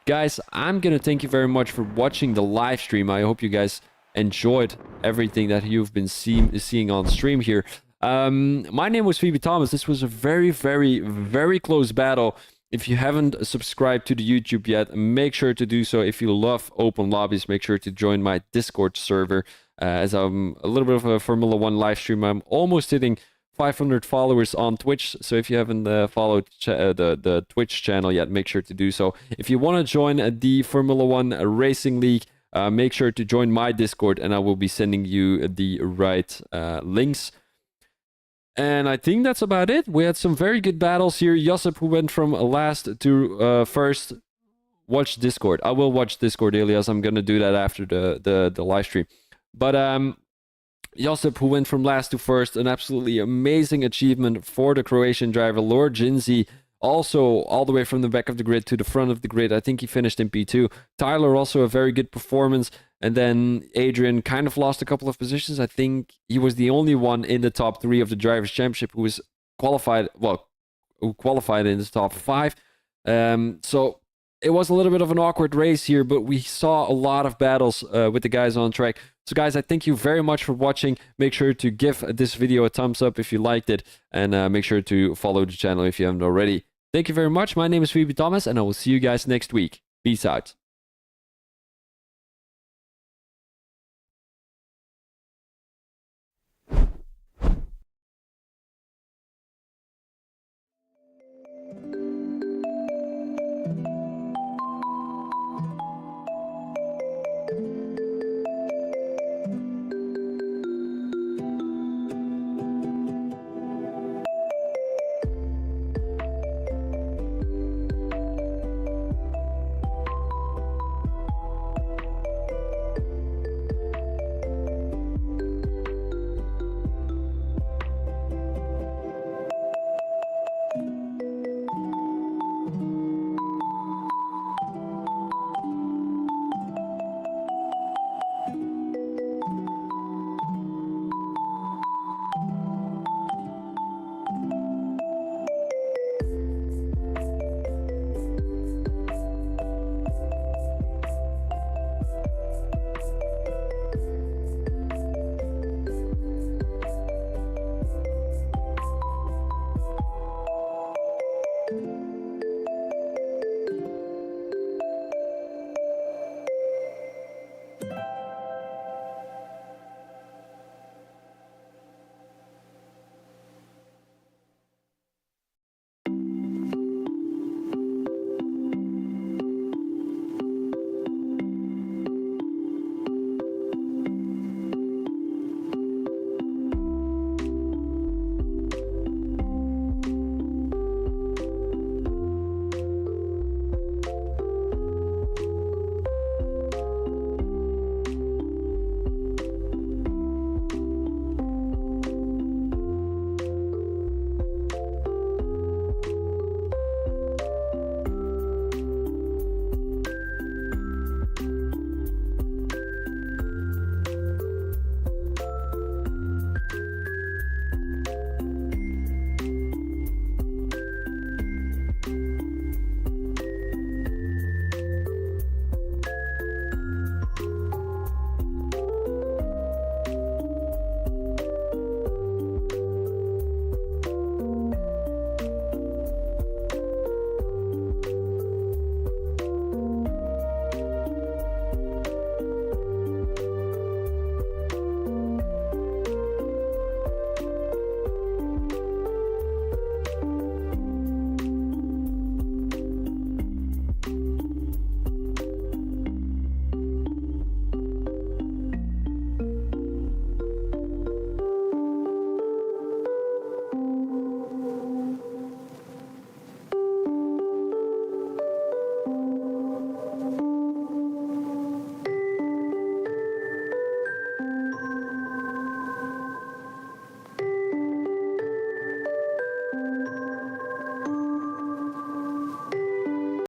Guys, I'm going to thank you very much for watching the live stream. I hope you guys enjoyed everything that you've been seeing on stream here. My name was Phoebe Thomas. This was a very, very, very close battle. If you haven't subscribed to the YouTube yet, make sure to do so. If you love open lobbies, make sure to join my Discord server. As I'm a little bit of a Formula 1 live stream, I'm almost hitting 500 followers on Twitch. So if you haven't followed the Twitch channel yet, make sure to do so. If you want to join the Formula 1 Racing League, make sure to join my Discord, and I will be sending you the right links. And I think that's about it. We had some very good battles here. Josip, who went from last to first. Watch Discord. I will watch Discord, Elias. I'm going to do that after the live stream. But Josip, who went from last to first, an absolutely amazing achievement for the Croatian driver. Lord Jinsey, also all the way from the back of the grid to the front of the grid. I think he finished in P2. Tyler, also a very good performance. And then Adrian kind of lost a couple of positions. I think he was the only one in the top 3 of the Drivers' Championship who was qualified, who qualified in the top 5. So it was a little bit of an awkward race here, but we saw a lot of battles with the guys on track. So guys, I thank you very much for watching. Make sure to give this video a thumbs up if you liked it, and make sure to follow the channel if you haven't already. Thank you very much. My name is Phoebe Thomas, and I will see you guys next week. Peace out.